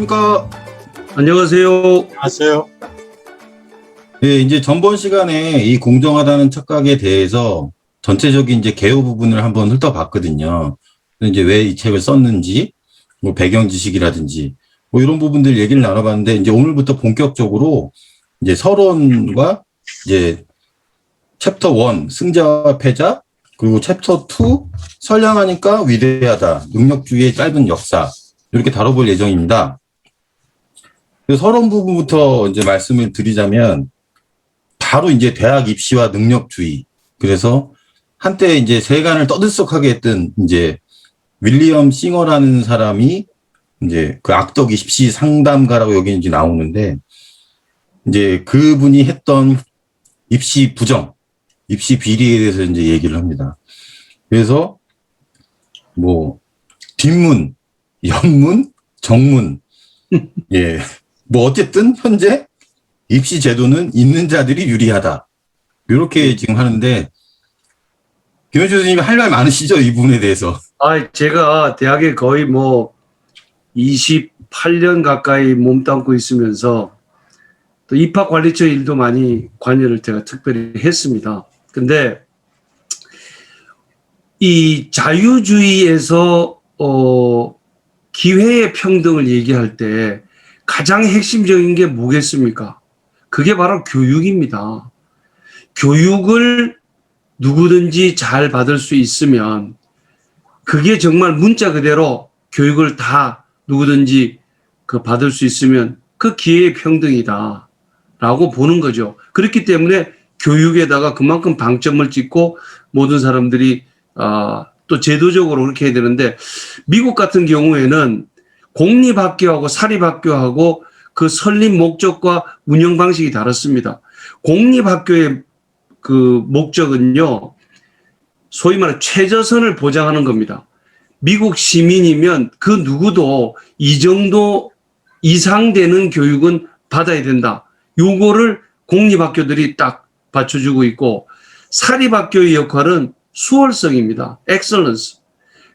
안녕하십니까? 안녕하세요. 안녕하세요. 예, 이제 전번 시간에 이 공정하다는 착각에 대해서 전체적인 이제 개요 부분을 한번 훑어봤거든요. 이제 왜 이 책을 썼는지, 뭐 배경 지식이라든지, 뭐 이런 부분들 얘기를 나눠봤는데, 이제 오늘부터 본격적으로 이제 서론과 이제 챕터 1, 승자와 패자, 그리고 챕터 2, 선량하니까 위대하다, 능력주의의 짧은 역사, 이렇게 다뤄볼 예정입니다. 서론 부분부터 이제 말씀을 드리자면, 바로 이제 대학 입시와 능력주의. 그래서 한때 이제 세간을 떠들썩하게 했던 이제 윌리엄 싱어라는 사람이 이제 그 악덕 입시 상담가라고 여기 이제 나오는데, 이제 그분이 했던 입시 부정, 입시 비리에 대해서 이제 얘기를 합니다. 그래서 뭐 뒷문, 옆문, 정문, 예, 뭐 어쨌든 현재 입시 제도는 있는 자들이 유리하다. 이렇게 지금 하는데, 김현주 선생님이 할 말 많으시죠? 이 부분에 대해서. 제가 대학에 거의 뭐 28년 가까이 몸담고 있으면서 또 입학관리처 일도 많이 관여를 제가 특별히 했습니다. 근데 이 자유주의에서 기회의 평등을 얘기할 때 가장 핵심적인 게 뭐겠습니까? 그게 바로 교육입니다. 교육을 누구든지 잘 받을 수 있으면 그게 정말 문자 그대로 교육을 다 누구든지 받을 수 있으면 그 기회의 평등이다 라고 보는 거죠. 그렇기 때문에 교육에다가 그만큼 방점을 찍고 모든 사람들이 또 제도적으로 그렇게 해야 되는데, 미국 같은 경우에는 공립학교하고 사립학교하고 그 설립 목적과 운영 방식이 다릅니다. 공립학교의 그 목적은요, 소위 말해 최저선을 보장하는 겁니다. 미국 시민이면 그 누구도 이 정도 이상 되는 교육은 받아야 된다. 요거를 공립학교들이 딱 받쳐주고 있고, 사립학교의 역할은 수월성입니다. 엑셀런스.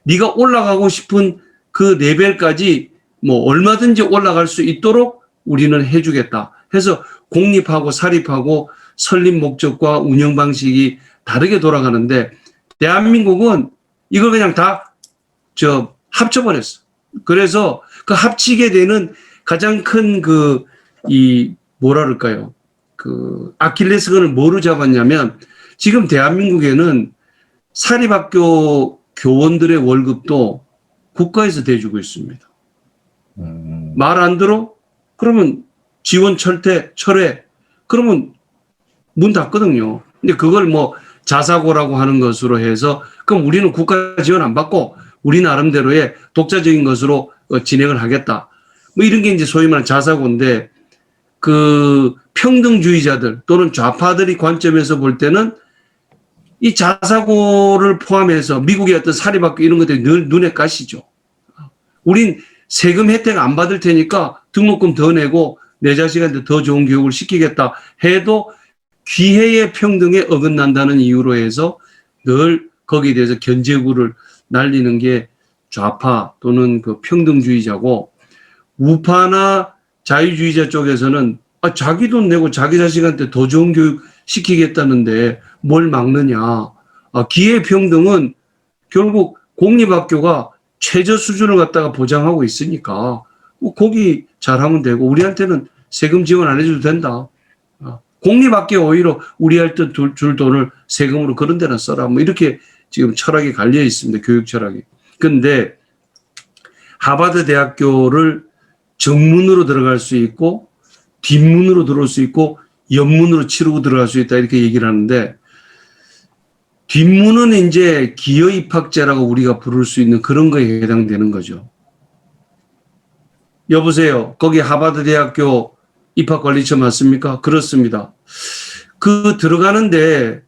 네가 올라가고 싶은 그 레벨까지 뭐 얼마든지 올라갈 수 있도록 우리는 해주겠다. 해서 공립하고 사립하고 설립 목적과 운영 방식이 다르게 돌아가는데, 대한민국은 이걸 그냥 다 합쳐버렸어. 그래서 그 합치게 되는 가장 큰 뭐라 그럴까요? 아킬레스건을 뭐로 잡았냐면, 지금 대한민국에는 사립학교 교원들의 월급도 국가에서 대주고 있습니다. 말 안 들어? 그러면 지원 철회, 그러면 문 닫거든요. 근데 그걸 뭐 자사고라고 하는 것으로 해서, 그럼 우리는 국가 지원 안 받고 우리 나름대로의 독자적인 것으로 진행을 하겠다. 뭐 이런 게 이제 소위 말하는 자사고인데, 그 평등주의자들 또는 좌파들이 관점에서 볼 때는 이 자사고를 포함해서 미국의 어떤 사립학교 이런 것들이 늘 눈에 가시죠. 우린 세금 혜택 안 받을 테니까 등록금 더 내고 내 자식한테 더 좋은 교육을 시키겠다 해도 기회의 평등에 어긋난다는 이유로 해서 늘 거기에 대해서 견제구를 날리는 게 좌파 또는 그 평등주의자고, 우파나 자유주의자 쪽에서는 자기 돈 내고 자기 자식한테 더 좋은 교육 시키겠다는데 뭘 막느냐. 기회 평등은 결국 공립학교가 최저 수준을 갖다가 보장하고 있으니까 거기 잘하면 되고 우리한테는 세금 지원 안 해줘도 된다. 공립학교 오히려 우리한테 줄 돈을 세금으로 그런 데나 써라. 뭐 이렇게 지금 철학이 갈려 있습니다. 교육 철학이. 근데 하버드 대학교를 정문으로 들어갈 수 있고 뒷문으로 들어올 수 있고 옆문으로 치르고 들어갈 수 있다 이렇게 얘기를 하는데, 뒷문은 이제 기여 입학제라고 우리가 부를 수 있는 그런 거에 해당되는 거죠. 여보세요. 거기 하버드 대학교 입학관리처 맞습니까? 그렇습니다. 들어가는데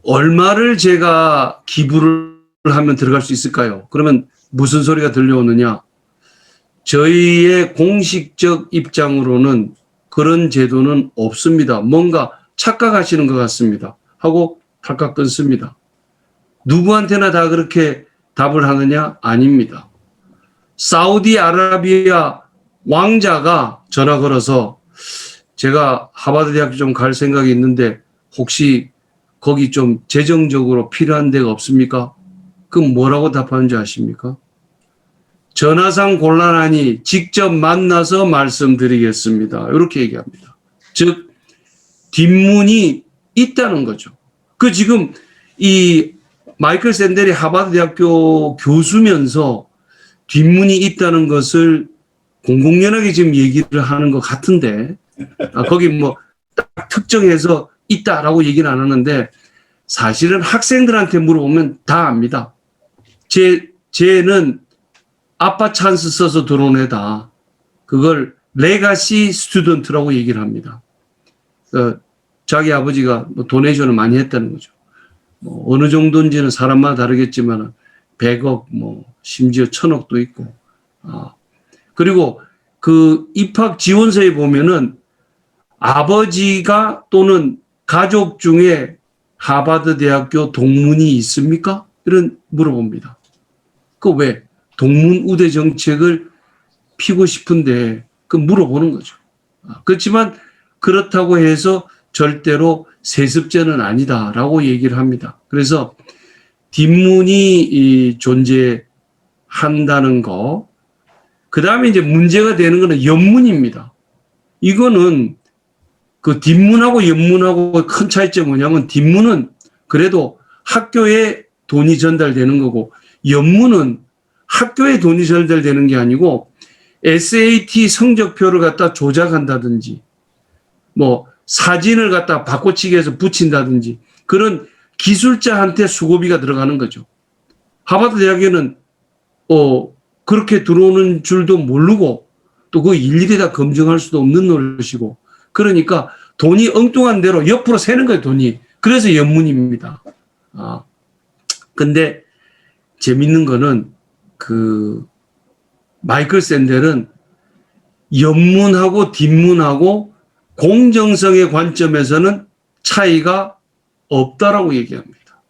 얼마를 제가 기부를 하면 들어갈 수 있을까요? 그러면 무슨 소리가 들려오느냐? 저희의 공식적 입장으로는 그런 제도는 없습니다. 뭔가 착각하시는 것 같습니다. 하고 탈칵 끊습니다. 누구한테나 다 그렇게 답을 하느냐? 아닙니다. 사우디아라비아 왕자가 전화 걸어서 제가 하버드 대학교 좀 갈 생각이 있는데 혹시 거기 좀 재정적으로 필요한 데가 없습니까? 그럼 뭐라고 답하는 줄 아십니까? 전화상 곤란하니 직접 만나서 말씀드리겠습니다. 이렇게 얘기합니다. 즉 뒷문이 있다는 거죠. 그 지금 이 마이클 샌델이 하버드 대학교 교수면서 뒷문이 있다는 것을 공공연하게 지금 얘기를 하는 것 같은데 거기 뭐 딱 특정해서 있다라고 얘기는 안 하는데 사실은 학생들한테 물어보면 다 압니다. 쟤는 아빠 찬스 써서 들어온 애다. 그걸 레가시 스튜던트라고 얘기를 합니다. 자기 아버지가 뭐 도네이션을 많이 했다는 거죠. 뭐 어느 정도인지는 사람마다 다르겠지만 100억, 뭐 심지어 1000억도 있고. 그리고 그 입학 지원서에 보면은 아버지가 또는 가족 중에 하버드 대학교 동문이 있습니까? 이런 물어봅니다. 그 왜? 동문 우대 정책을 피고 싶은데 그 물어보는 거죠. 그렇지만 그렇다고 해서 절대로 세습제는 아니다라고 얘기를 합니다. 그래서 뒷문이 존재한다는 거. 그 다음에 이제 문제가 되는 거는 옆문입니다. 이거는 그 뒷문하고 옆문하고 큰 차이점이 뭐냐면 뒷문은 그래도 학교에 돈이 전달되는 거고 옆문은 학교에 돈이 전달되는 게 아니고 SAT 성적표를 갖다 조작한다든지 뭐 사진을 갖다 바꿔치기 해서 붙인다든지 그런 기술자한테 수고비가 들어가는 거죠. 하버드 대학에는 그렇게 들어오는 줄도 모르고 또 그 일일이 다 검증할 수도 없는 노릇이고 그러니까 돈이 엉뚱한 대로 옆으로 새는 거예요, 돈이. 그래서 연문입니다. 근데 재밌는 거는 그 마이클 샌델은 옆문하고 뒷문하고 공정성의 관점에서는 차이가 없다라고 얘기합니다.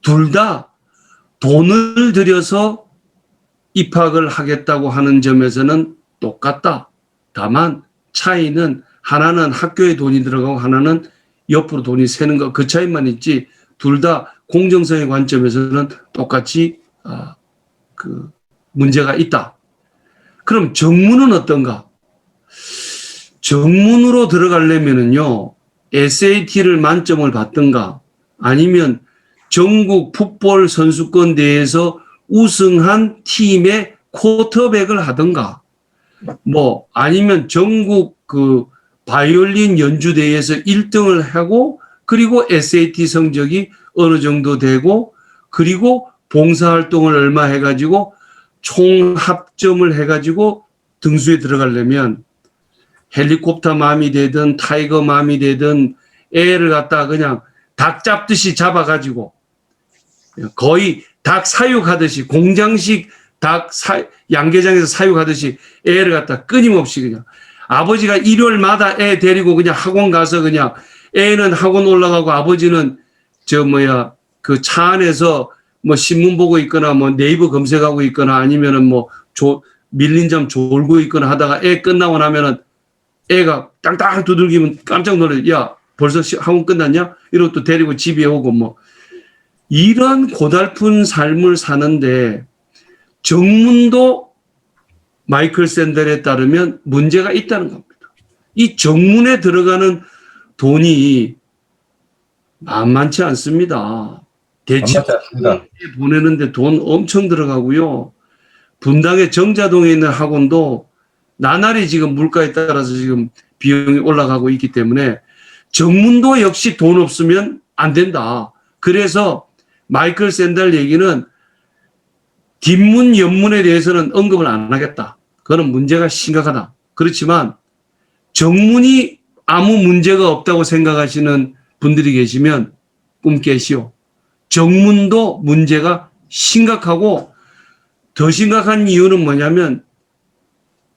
둘 다 돈을 들여서 입학을 하겠다고 하는 점에서는 똑같다. 다만 차이는 하나는 학교에 돈이 들어가고 하나는 옆으로 돈이 새는 것 그 차이만 있지 둘 다 공정성의 관점에서는 똑같이 그 문제가 있다. 그럼 정문은 어떤가? 정문으로 들어가려면은요 SAT를 만점을 받든가 아니면 전국 풋볼 선수권 대회에서 우승한 팀의 쿼터백을 하든가 뭐 아니면 전국 그 바이올린 연주대회에서 1등을 하고 그리고 SAT 성적이 어느 정도 되고 그리고 봉사활동을 얼마 해가지고 총 합점을 해가지고 등수에 들어가려면 헬리콥터 맘이 되든 타이거 맘이 되든 애를 갖다 그냥 닭 잡듯이 잡아가지고 거의 닭 사육하듯이 공장식 양계장에서 사육하듯이 애를 갖다 끊임없이 그냥 아버지가 일요일마다 애 데리고 그냥 학원 가서 그냥 애는 학원 올라가고 아버지는 그 차 안에서 뭐 신문 보고 있거나 뭐 네이버 검색하고 있거나 아니면은 뭐 밀린 잠 졸고 있거나 하다가 애 끝나고 나면은 애가 땅땅 두들기면 깜짝 놀래. 야, 벌써 학원 끝났냐? 이러고 또 데리고 집에 오고 뭐 이런 고달픈 삶을 사는데 정문도 마이클 샌델에 따르면 문제가 있다는 겁니다. 이 정문에 들어가는 돈이 만만치 않습니다. 대치동에 보내는데 돈 엄청 들어가고요. 분당의 정자동에 있는 학원도 나날이 지금 물가에 따라서 지금 비용이 올라가고 있기 때문에 정문도 역시 돈 없으면 안 된다. 그래서 마이클 샌델 얘기는 뒷문, 옆문에 대해서는 언급을 안 하겠다. 그거는 문제가 심각하다. 그렇지만 정문이 아무 문제가 없다고 생각하시는 분들이 계시면 꿈 깨시오. 정문도 문제가 심각하고 더 심각한 이유는 뭐냐면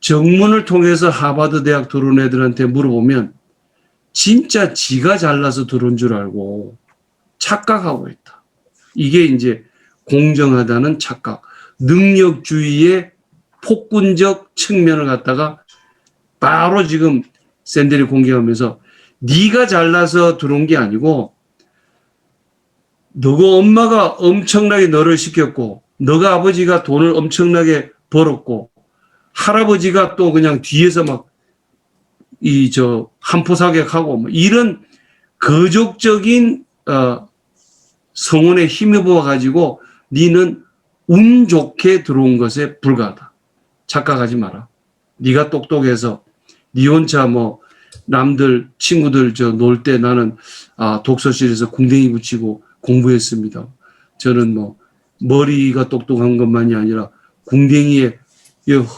정문을 통해서 하버드 대학 들어온 애들한테 물어보면 진짜 지가 잘나서 들어온 줄 알고 착각하고 있다. 이게 이제 공정하다는 착각, 능력주의의 폭군적 측면을 갖다가 바로 지금 샌들이 공개하면서 네가 잘나서 들어온 게 아니고 너가 엄마가 엄청나게 너를 시켰고 너가 아버지가 돈을 엄청나게 벌었고 할아버지가 또 그냥 뒤에서 막 한포 사격하고 뭐 이런 거족적인 성원에 힘입어 가지고 니는 운 좋게 들어온 것에 불과하다. 착각하지 마라. 네가 똑똑해서 니 혼자 뭐 남들 친구들 놀 때 나는 독서실에서 궁뎅이 붙이고 공부했습니다. 저는 뭐 머리가 똑똑한 것만이 아니라 궁뎅이에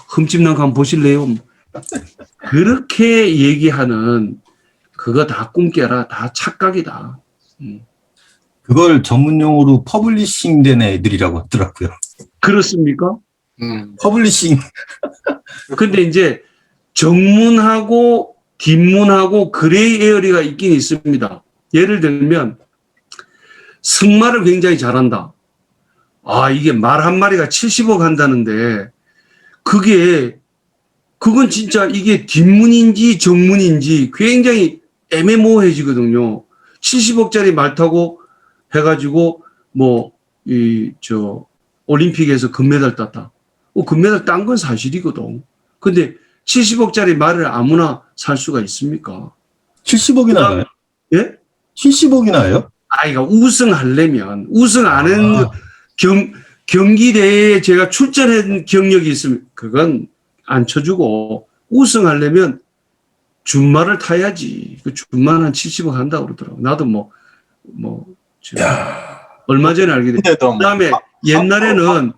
흠집난 거 한번 보실래요? 그렇게 얘기하는 그거 다 꿈깨라. 다 착각이다. 그걸 전문용어로 퍼블리싱 된 애들이라고 하더라고요. 그렇습니까? 퍼블리싱. 근데 이제 정문하고 뒷문하고 그레이 에어리가 있긴 있습니다. 예를 들면 승마를 굉장히 잘한다. 이게 말 한 마리가 70억 한다는데 그건 진짜 이게 뒷문인지 정문인지 굉장히 애매모호해지거든요. 70억짜리 말 타고 해가지고 올림픽에서 금메달 땄다. 금메달 딴 건 사실이거든. 근데 70억짜리 말을 아무나 살 수가 있습니까? 70억이나 나요? 예? 70억이나 해요? 이거 우승하려면 우승 안 했는 경기대회에 제가 출전한 경력이 있으면 그건 안 쳐주고 우승하려면 준말을 타야지. 그 준말 한 70억 한다고 그러더라고. 나도 얼마 전에 알게 돼. 그 다음에 옛날에는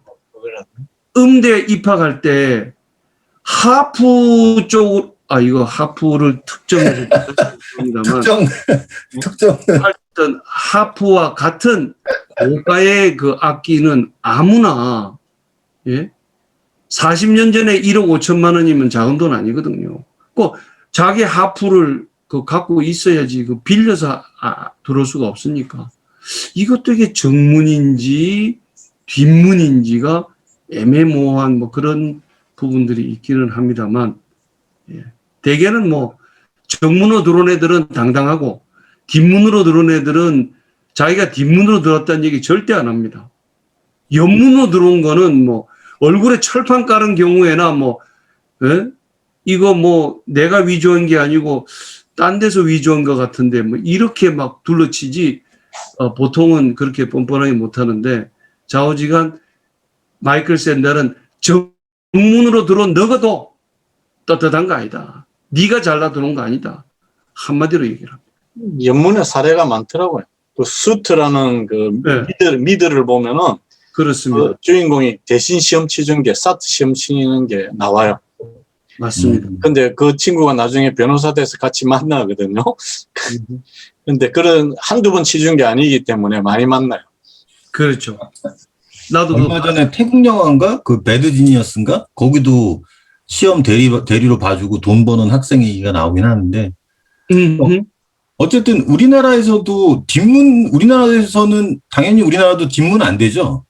음대 입학할 때 하프 쪽, 이거 하프를 특정해서 특정. 하여튼 하프와 같은 고가의 그 악기는 아무나, 40년 전에 1억 5천만 원이면 작은 돈 아니거든요. 자기 하프를 갖고 있어야지 빌려서 들어올 수가 없으니까. 이것도 이게 정문인지 뒷문인지가 애매모호한 그런 부분들이 있기는 합니다만, 대개는 정문으로 들어온 애들은 당당하고 뒷문으로 들어온 애들은 자기가 뒷문으로 들어왔다는 얘기 절대 안 합니다. 옆문으로 들어온 거는 얼굴에 철판 깔은 경우에나 이거 내가 위조한 게 아니고 딴 데서 위조한 것 같은데 이렇게 막 둘러치지 보통은 그렇게 뻔뻔하게 못하는데 좌우지간 마이클 샌델은 정문으로 들어온 너가도 떳떳한 거 아니다. 네가 잘나 들어온 거 아니다. 한마디로 얘기를 합니다. 연문의 사례가 많더라고요. 그 수트라는 미드를 보면은 그렇습니다. 그 주인공이 대신 시험 치준 게 사트 시험 치는 게 나와요. 맞습니다. 근데 그 친구가 나중에 변호사 돼서 같이 만나거든요. 근데 그런 한두 번 치준 게 아니기 때문에 많이 만나요. 그렇죠. 나도 얼마 전에 태국 영화인가? 그 배드 지니어스인가? 거기도 시험 대리로 봐주고 돈 버는 학생 얘기가 나오긴 하는데. 어쨌든 우리나라에서는 당연히 우리나라도 뒷문 안 되죠?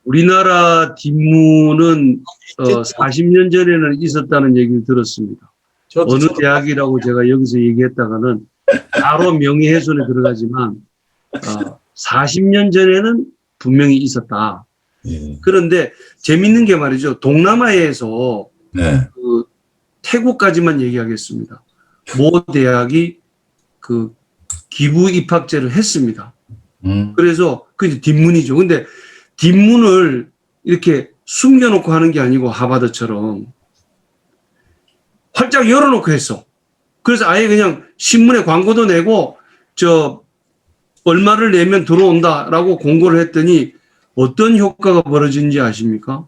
우리나라 뒷문은 40년 전에는 있었다는 얘기를 들었습니다. 어느 대학이라고 제가 여기서 얘기했다가는 바로 명예훼손에 들어가지만 40년 전에는 분명히 있었다. 그런데 재밌는 게 말이죠. 동남아에서 태국까지만 얘기하겠습니다. 모 대학이 기부 입학제를 했습니다. 그래서 그게 뒷문이죠. 근데 뒷문을 이렇게 숨겨놓고 하는 게 아니고 하버드처럼 활짝 열어놓고 했어. 그래서 아예 그냥 신문에 광고도 내고 얼마를 내면 들어온다라고 공고를 했더니 어떤 효과가 벌어진지 아십니까?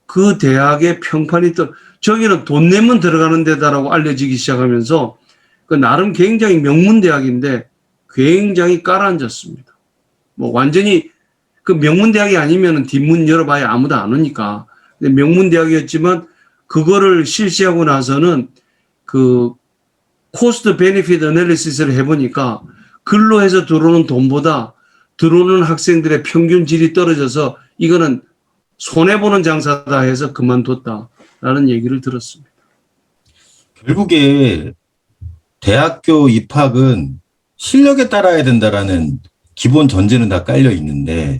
그 대학의 평판이 저기는 돈 내면 들어가는 데다라고 알려지기 시작하면서 나름 굉장히 명문 대학인데 굉장히 깔아앉았습니다. 완전히 그 명문 대학이 아니면 뒷문 열어봐야 아무도 안 오니까. 근데 명문 대학이었지만 그거를 실시하고 나서는 코스트 베네핏 애널리시스를 해보니까 글로 해서 들어오는 돈보다 들어오는 학생들의 평균 질이 떨어져서 이거는 손해보는 장사다 해서 그만뒀다. 라는 얘기를 들었습니다. 결국에 대학교 입학은 실력에 따라야 된다라는 기본 전제는 다 깔려 있는데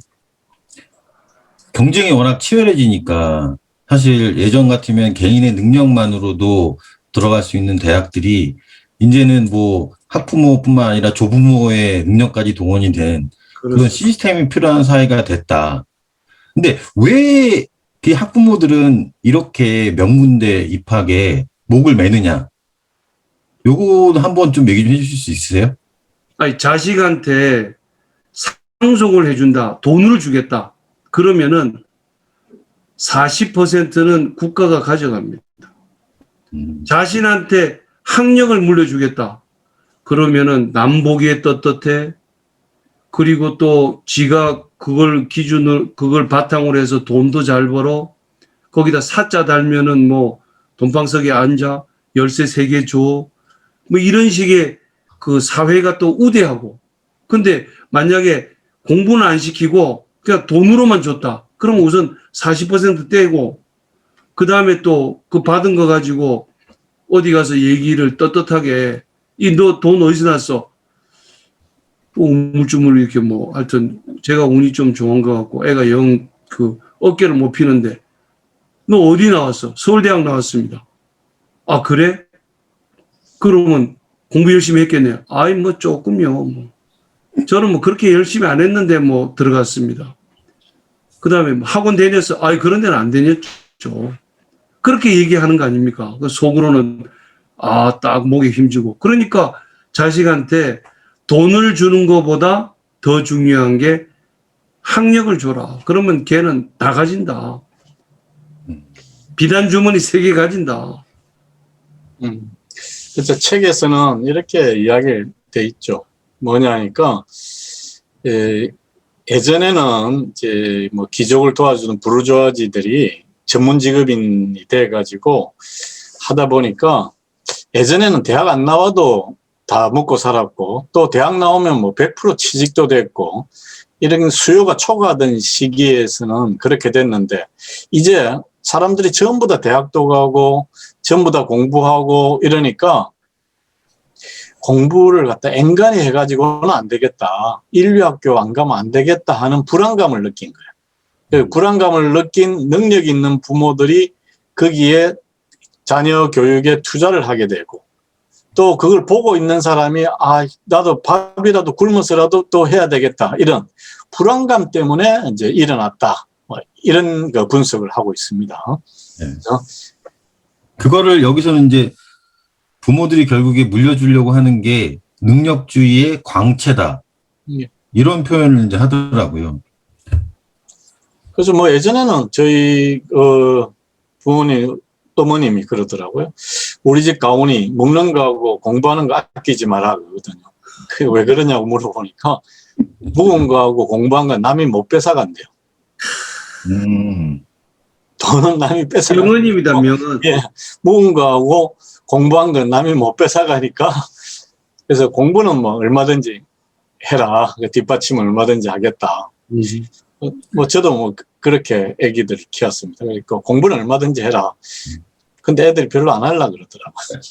경쟁이 워낙 치열해지니까 사실 예전 같으면 개인의 능력만으로도 들어갈 수 있는 대학들이 이제는 뭐 학부모뿐만 아니라 조부모의 능력까지 동원이 된 그런 시스템이 필요한 사회가 됐다. 근데 왜 그 학부모들은 이렇게 명문대 입학에 목을 매느냐? 요거 한번 좀 얘기 좀 해주실 수 있으세요? 아니, 자식한테 상속을 해준다, 돈을 주겠다. 그러면은 40%는 국가가 가져갑니다. 자신한테 학력을 물려주겠다. 그러면은 남보기에 떳떳해. 그리고 또 지가 그걸 기준으로, 그걸 바탕으로 해서 돈도 잘 벌어. 거기다 사자 달면은 뭐 돈방석에 앉아. 열쇠 3개 줘. 뭐 이런 식의 그 사회가 또 우대하고. 근데 만약에 공부는 안 시키고 그냥 돈으로만 줬다. 그럼 우선 40% 떼고 그 다음에 또 그 받은 거 가지고 어디 가서 얘기를 떳떳하게 이 너 돈 어디서 났어? 우물쭈물 이렇게 뭐 하여튼 제가 운이 좀 좋은 것 같고 애가 영 그 어깨를 못 피는데 너 어디 나왔어? 서울대학 나왔습니다. 아 그래? 그러면 공부 열심히 했겠네요. 아이 뭐 조금요. 뭐. 저는 뭐 그렇게 열심히 안 했는데 뭐 들어갔습니다. 그 다음에 학원 다녔어. 아이 그런 데는 안 다녔죠. 그렇게 얘기하는 거 아닙니까? 속으로는 딱 목에 힘주고. 그러니까 자식한테 돈을 주는 것보다 더 중요한 게 학력을 줘라. 그러면 걔는 다 가진다. 비단 주머니 3개 가진다. 그래서 책에서는 이렇게 이야기돼 있죠. 뭐냐니까 예전에는 이제 뭐 귀족을 도와주는 부르주아지들이 전문 직업인이 돼가지고 하다 보니까 예전에는 대학 안 나와도 다 먹고 살았고 또 대학 나오면 뭐 100% 취직도 됐고 이런 수요가 초과하던 시기에서는 그렇게 됐는데 이제 사람들이 전부 다 대학도 가고 전부 다 공부하고 이러니까 공부를 갖다 앵간히 해가지고는 안 되겠다. 인류학교 안 가면 안 되겠다 하는 불안감을 느낀 거예요. 그 불안감을 느낀 능력 있는 부모들이 거기에 자녀 교육에 투자를 하게 되고 또 그걸 보고 있는 사람이 나도 밥이라도 굶어서라도 또 해야 되겠다. 이런 불안감 때문에 이제 일어났다. 뭐 이런 그 분석을 하고 있습니다. 네. 그거를 여기서는 이제 부모들이 결국에 물려주려고 하는 게 능력주의의 광채다. 예. 이런 표현을 이제 하더라고요. 그래서 뭐 예전에는 저희 부모님, 어머님이 그러더라고요. 우리 집 가훈이 먹는 거하고 공부하는 거 아끼지 마라 그러거든요. 그게 왜 그러냐고 물어보니까 먹은 거하고 공부한 건 남이 못 뺏어간대요. 돈은 남이 뺏어가. 명언입니다, 명언. 예, 먹은 거하고 공부한 건 남이 못 뺏어가니까 그래서 공부는 뭐 얼마든지 해라. 뒷받침을 얼마든지 하겠다. 뭐 저도 뭐 그렇게 애기들을 키웠습니다. 그러니까 공부는 얼마든지 해라. 근데 애들이 별로 안 하려고 그러더라고요.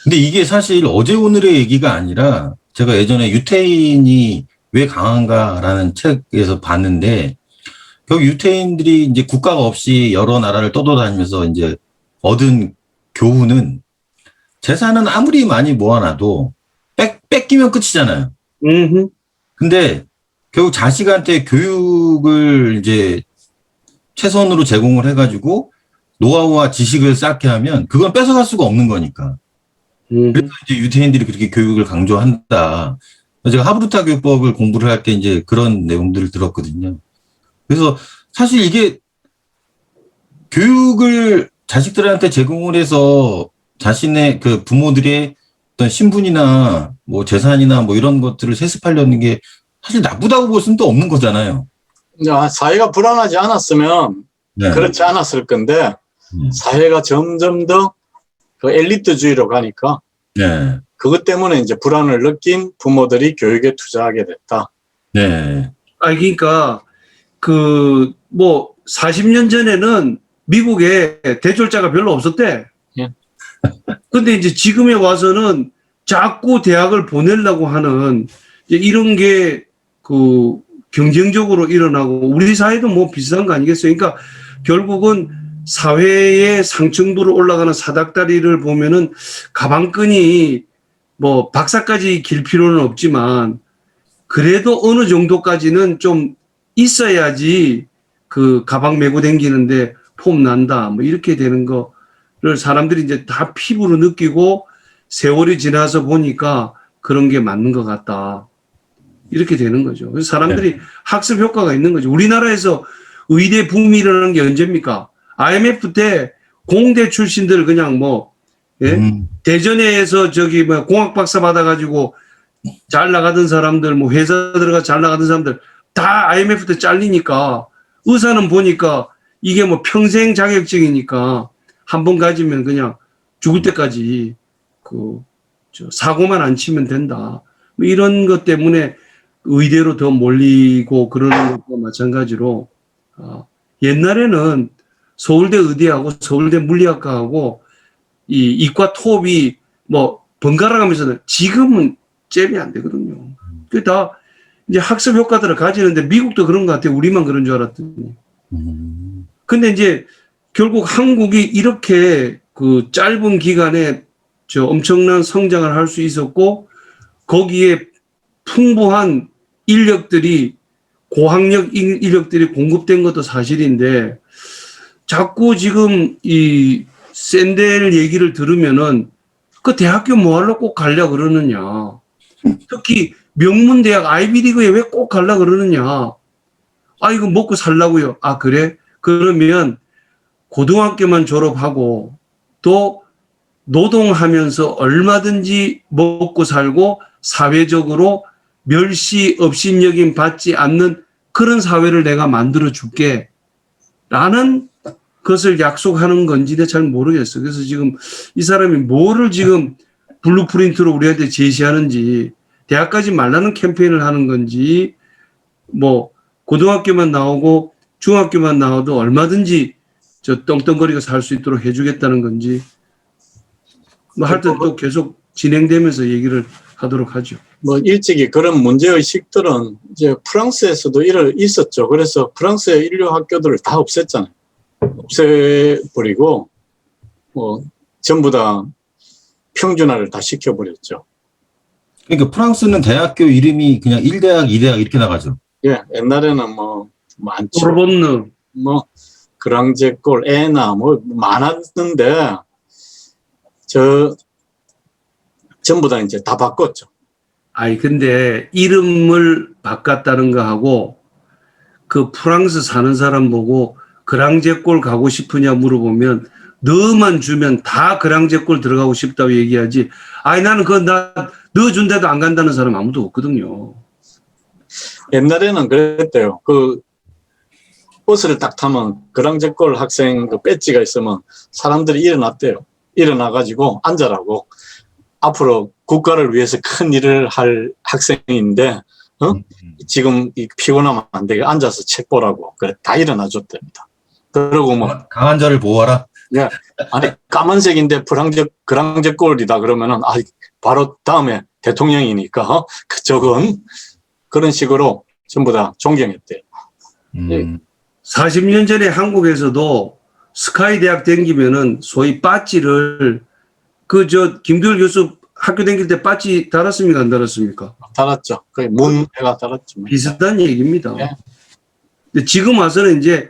근데 이게 사실 어제 오늘의 얘기가 아니라 제가 예전에 유태인이 왜 강한가라는 책에서 봤는데 결국 유태인들이 이제 국가가 없이 여러 나라를 떠돌아다니면서 이제 얻은 교훈은 재산은 아무리 많이 모아놔도 뺏기면 끝이잖아요. 근데 결국 자식한테 교육을 이제 최선으로 제공을 해가지고 노하우와 지식을 쌓게 하면 그건 뺏어갈 수가 없는 거니까. 그래서 이제 유태인들이 그렇게 교육을 강조한다. 제가 하브르타 교육법을 공부를 할 때 이제 그런 내용들을 들었거든요. 그래서 사실 이게 교육을 자식들한테 제공을 해서 자신의 그 부모들의 어떤 신분이나 뭐 재산이나 뭐 이런 것들을 세습하려는 게 사실 나쁘다고 볼 수는 또 없는 거잖아요. 사회가 불안하지 않았으면 네. 그렇지 않았을 건데 사회가 점점 더 그 엘리트주의로 가니까 네. 그것 때문에 이제 불안을 느낀 부모들이 교육에 투자하게 됐다. 네. 그러니까 그 뭐 40년 전에는 미국에 대졸자가 별로 없었대. 예. 근데 이제 지금에 와서는 자꾸 대학을 보내려고 하는 이제 이런 게 그 경쟁적으로 일어나고 우리 사회도 뭐 비슷한 거 아니겠어요? 그러니까 결국은 사회의 상층부로 올라가는 사닥다리를 보면은 가방끈이 뭐 박사까지 길 필요는 없지만 그래도 어느 정도까지는 좀 있어야지 그 가방 메고 다니는데 폼 난다 뭐 이렇게 되는 거를 사람들이 이제 다 피부로 느끼고 세월이 지나서 보니까 그런 게 맞는 것 같다. 이렇게 되는 거죠. 그래서 사람들이 학습 효과가 있는 거죠. 우리나라에서 의대 붐이 일어나는 게 언제입니까? IMF 때 공대 출신들 그냥 뭐, 예? 대전에서 저기 뭐 공학 박사 받아가지고 잘 나가던 사람들, 뭐 회사 들어가 잘 나가던 사람들 다 IMF 때 잘리니까 의사는 보니까 이게 뭐 평생 자격증이니까 한 번 가지면 그냥 죽을 때까지 사고만 안 치면 된다. 뭐 이런 것 때문에 의대로 더 몰리고 그러는 것과 마찬가지로 옛날에는 서울대 의대하고 서울대 물리학과하고 이 이과 톱이 뭐 번갈아 가면서 지금은 잽이 안 되거든요. 그게 다 이제 학습 효과들을 가지는데 미국도 그런 것 같아요. 우리만 그런 줄 알았더니. 근데 이제 결국 한국이 이렇게 그 짧은 기간에 저 엄청난 성장을 할 수 있었고 거기에 풍부한 인력들이 고학력 인력들이 공급된 것도 사실인데 자꾸 지금 이 샌델 얘기를 들으면은 그 대학교 뭐하러 꼭 가려 그러느냐. 특히 명문대학 아이비리그에 왜 꼭 가려 그러느냐. 아 이거 먹고 살라고요. 아 그래? 그러면 고등학교만 졸업하고 또 노동하면서 얼마든지 먹고 살고 사회적으로 멸시 업신여김 받지 않는 그런 사회를 내가 만들어 줄게 라는 것을 약속하는 건지 내가 잘 모르겠어. 그래서 지금 이 사람이 뭐를 지금 블루프린트로 우리한테 제시하는지 대학까지 말라는 캠페인을 하는 건지 뭐 고등학교만 나오고 중학교만 나와도 얼마든지 저 떵떵거리고 살 수 있도록 해주겠다는 건지 뭐 하여튼 또 계속 진행되면서 얘기를 하도록 하죠. 뭐 일찍이 그런 문제의식들은 이제 프랑스에서도 있었죠. 그래서 프랑스의 인류 학교들을 다 없앴잖아요. 없애버리고 뭐 전부 다 평준화를 다 시켜버렸죠. 그러니까 프랑스는 대학교 이름이 그냥 1대학, 2대학 이렇게 나가죠. 예, 옛날에는 뭐 많죠. 소르본느, 뭐 그랑제골, 에나 뭐 많았는데 전부 다 이제 다 바꿨죠. 아니 근데 이름을 바꿨다는 거하고 그 프랑스 사는 사람 보고 그랑제골 가고 싶으냐 물어보면 너만 주면 다 그랑제골 들어가고 싶다고 얘기하지. 아니 나는 너 준데도 안 간다는 사람 아무도 없거든요. 옛날에는 그랬대요. 그 버스를 딱 타면 그랑제골 학생 그 배지가 있으면 사람들이 일어났대요. 일어나가지고 앉아라고. 앞으로 국가를 위해서 큰 일을 할 학생인데 지금 피곤하면 안 되게 앉아서 책 보라고. 그래 다 일어나줬답니다. 그러고 뭐 강한 자를 보호하라. 네, 아니 까만색인데 그랑제골이다 그러면은 바로 다음에 대통령이니까 그쪽은 그런 식으로 전부 다 존경했대요. 40년 전에 한국에서도 스카이 대학 댕기면은 소위 빠찌를 김두열 교수 학교 댕길 때 빠찌 달았습니까? 안 달았습니까? 달았죠. 거의 문해가 달았죠. 비슷한 얘기입니다. 네. 근데 지금 와서는 이제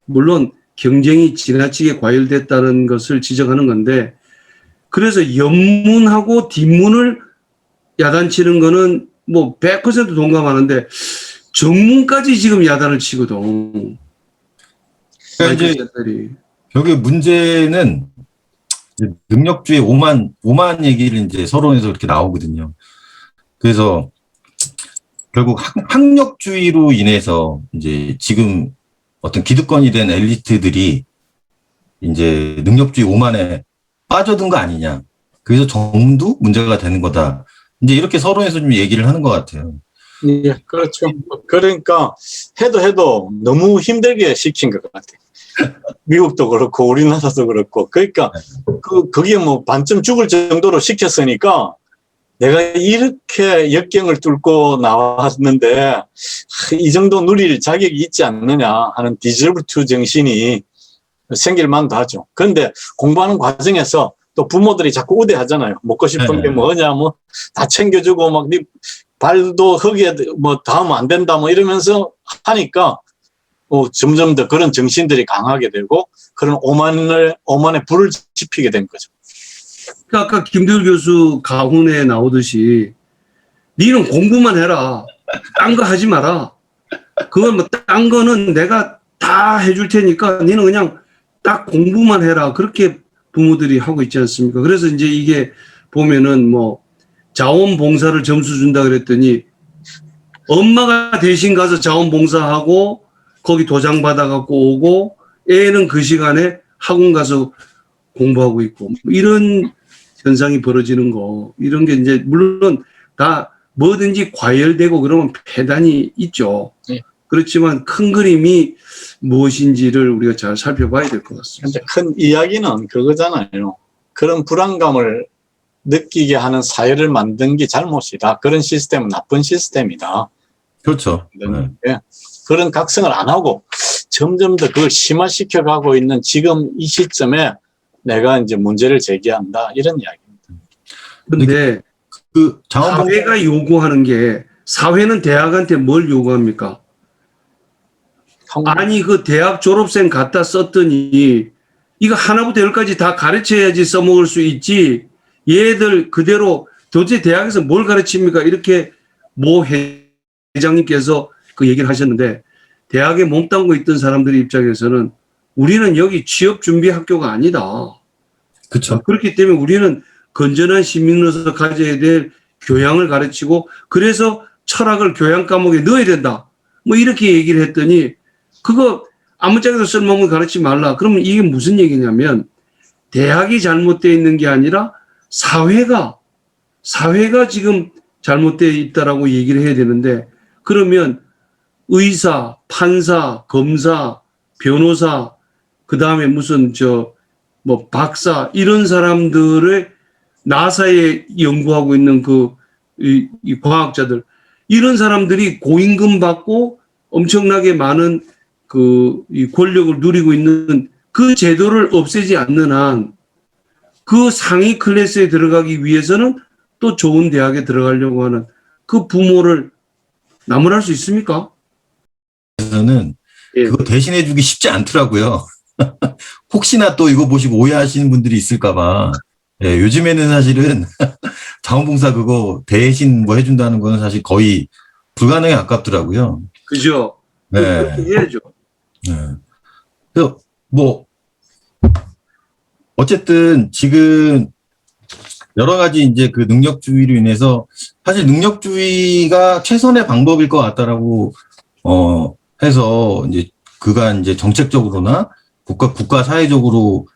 물론 경쟁이 지나치게 과열됐다는 것을 지적하는 건데 그래서 옆문하고 뒷문을 야단치는 거는 뭐 100% 동감하는데 정문까지 지금 야단을 치거든. 그러니까 이제 여기 문제는 능력주의 오만 얘기를 이제 서론에서 이렇게 나오거든요. 그래서 결국 학력주의로 인해서 이제 지금 어떤 기득권이 된 엘리트들이 이제 능력주의 오만에 빠져든 거 아니냐. 그래서 정도 문제가 되는 거다. 이제 이렇게 서론에서 좀 얘기를 하는 것 같아요. 예, 그렇죠. 그러니까 해도 너무 힘들게 시킨 것 같아. 미국도 그렇고 우리나라도 그렇고. 그러니까 그게 뭐 반쯤 죽을 정도로 시켰으니까 내가 이렇게 역경을 뚫고 나왔는데 이 정도 누릴 자격이 있지 않느냐 하는 디저브 투 정신이 생길 만도 하죠. 그런데 공부하는 과정에서 또 부모들이 자꾸 우대하잖아요. 먹고 싶은 게 뭐냐, 뭐 다 챙겨주고 막 네 발도 흙에 뭐 닿으면 안 된다 뭐 이러면서 하니까 점점 더 그런 정신들이 강하게 되고 그런 오만에 불을 지피게 된 거죠. 그러니까 아까 김도율 교수 가훈에 나오듯이 니는 공부만 해라. 딴 거 하지 마라. 그건 뭐 딴 거는 내가 다 해줄 테니까 니는 그냥 딱 공부만 해라. 그렇게 부모들이 하고 있지 않습니까? 그래서 이제 이게 보면은 뭐 자원봉사를 점수 준다 그랬더니 엄마가 대신 가서 자원봉사하고 거기 도장 받아갖고 오고 애는 그 시간에 학원 가서 공부하고 있고 이런 현상이 벌어지는 거 이런 게 이제 물론 다 뭐든지 과열되고 그러면 폐단이 있죠. 네. 그렇지만 큰 그림이 무엇인지를 우리가 잘 살펴봐야 될 것 같습니다. 근데 큰 이야기는 그거잖아요. 그런 불안감을 느끼게 하는 사회를 만든 게 잘못이다. 그런 시스템은 나쁜 시스템이다. 그렇죠. 네. 그런 각성을 안 하고 점점 더 그걸 심화시켜 가고 있는 지금 이 시점에 내가 이제 문제를 제기한다. 이런 이야기입니다. 그런데 그 자원봉사 사회가 요구하는 게 사회는 대학한테 뭘 요구합니까? 아니 그 대학 졸업생 갖다 썼더니 이거 하나부터 열까지 다 가르쳐야지 써먹을 수 있지 얘들 그대로 도대체 대학에서 뭘 가르칩니까? 이렇게 모 회장님께서 그 얘기를 하셨는데 대학에 몸담고 있던 사람들의 입장에서는 우리는 여기 취업 준비 학교가 아니다. 그렇죠. 그렇기 때문에 우리는 건전한 시민으로서 가져야 될 교양을 가르치고 그래서 철학을 교양 과목에 넣어야 된다. 뭐 이렇게 얘기를 했더니 그거 아무짝에도 쓸모없는 가르치지 말라. 그러면 이게 무슨 얘기냐면 대학이 잘못되어 있는 게 아니라 사회가 지금 잘못되어 있다라고 얘기를 해야 되는데 그러면 의사, 판사, 검사, 변호사, 그 다음에 무슨 뭐 박사 이런 사람들의 나사에 연구하고 있는 이 과학자들 이런 사람들이 고임금 받고 엄청나게 많은 이 권력을 누리고 있는 그 제도를 없애지 않는 한 그 상위 클래스에 들어가기 위해서는 또 좋은 대학에 들어가려고 하는 그 부모를 나무랄 수 있습니까? 그래서는 예. 그거 대신해주기 쉽지 않더라고요. 혹시나 또 이거 보시고 오해하시는 분들이 있을까봐. 예, 요즘에는 사실은 자원봉사 그거 대신 뭐 해준다는 건 사실 거의 불가능에 가깝더라고요. 그죠? 네. 그렇게 해야죠. 네. 그래서 뭐 어쨌든 지금 여러 가지 이제 그 능력주의로 인해서 사실 능력주의가 최선의 방법일 것 같다라고 해서 이제 그간 이제 정책적으로나 국가 사회적으로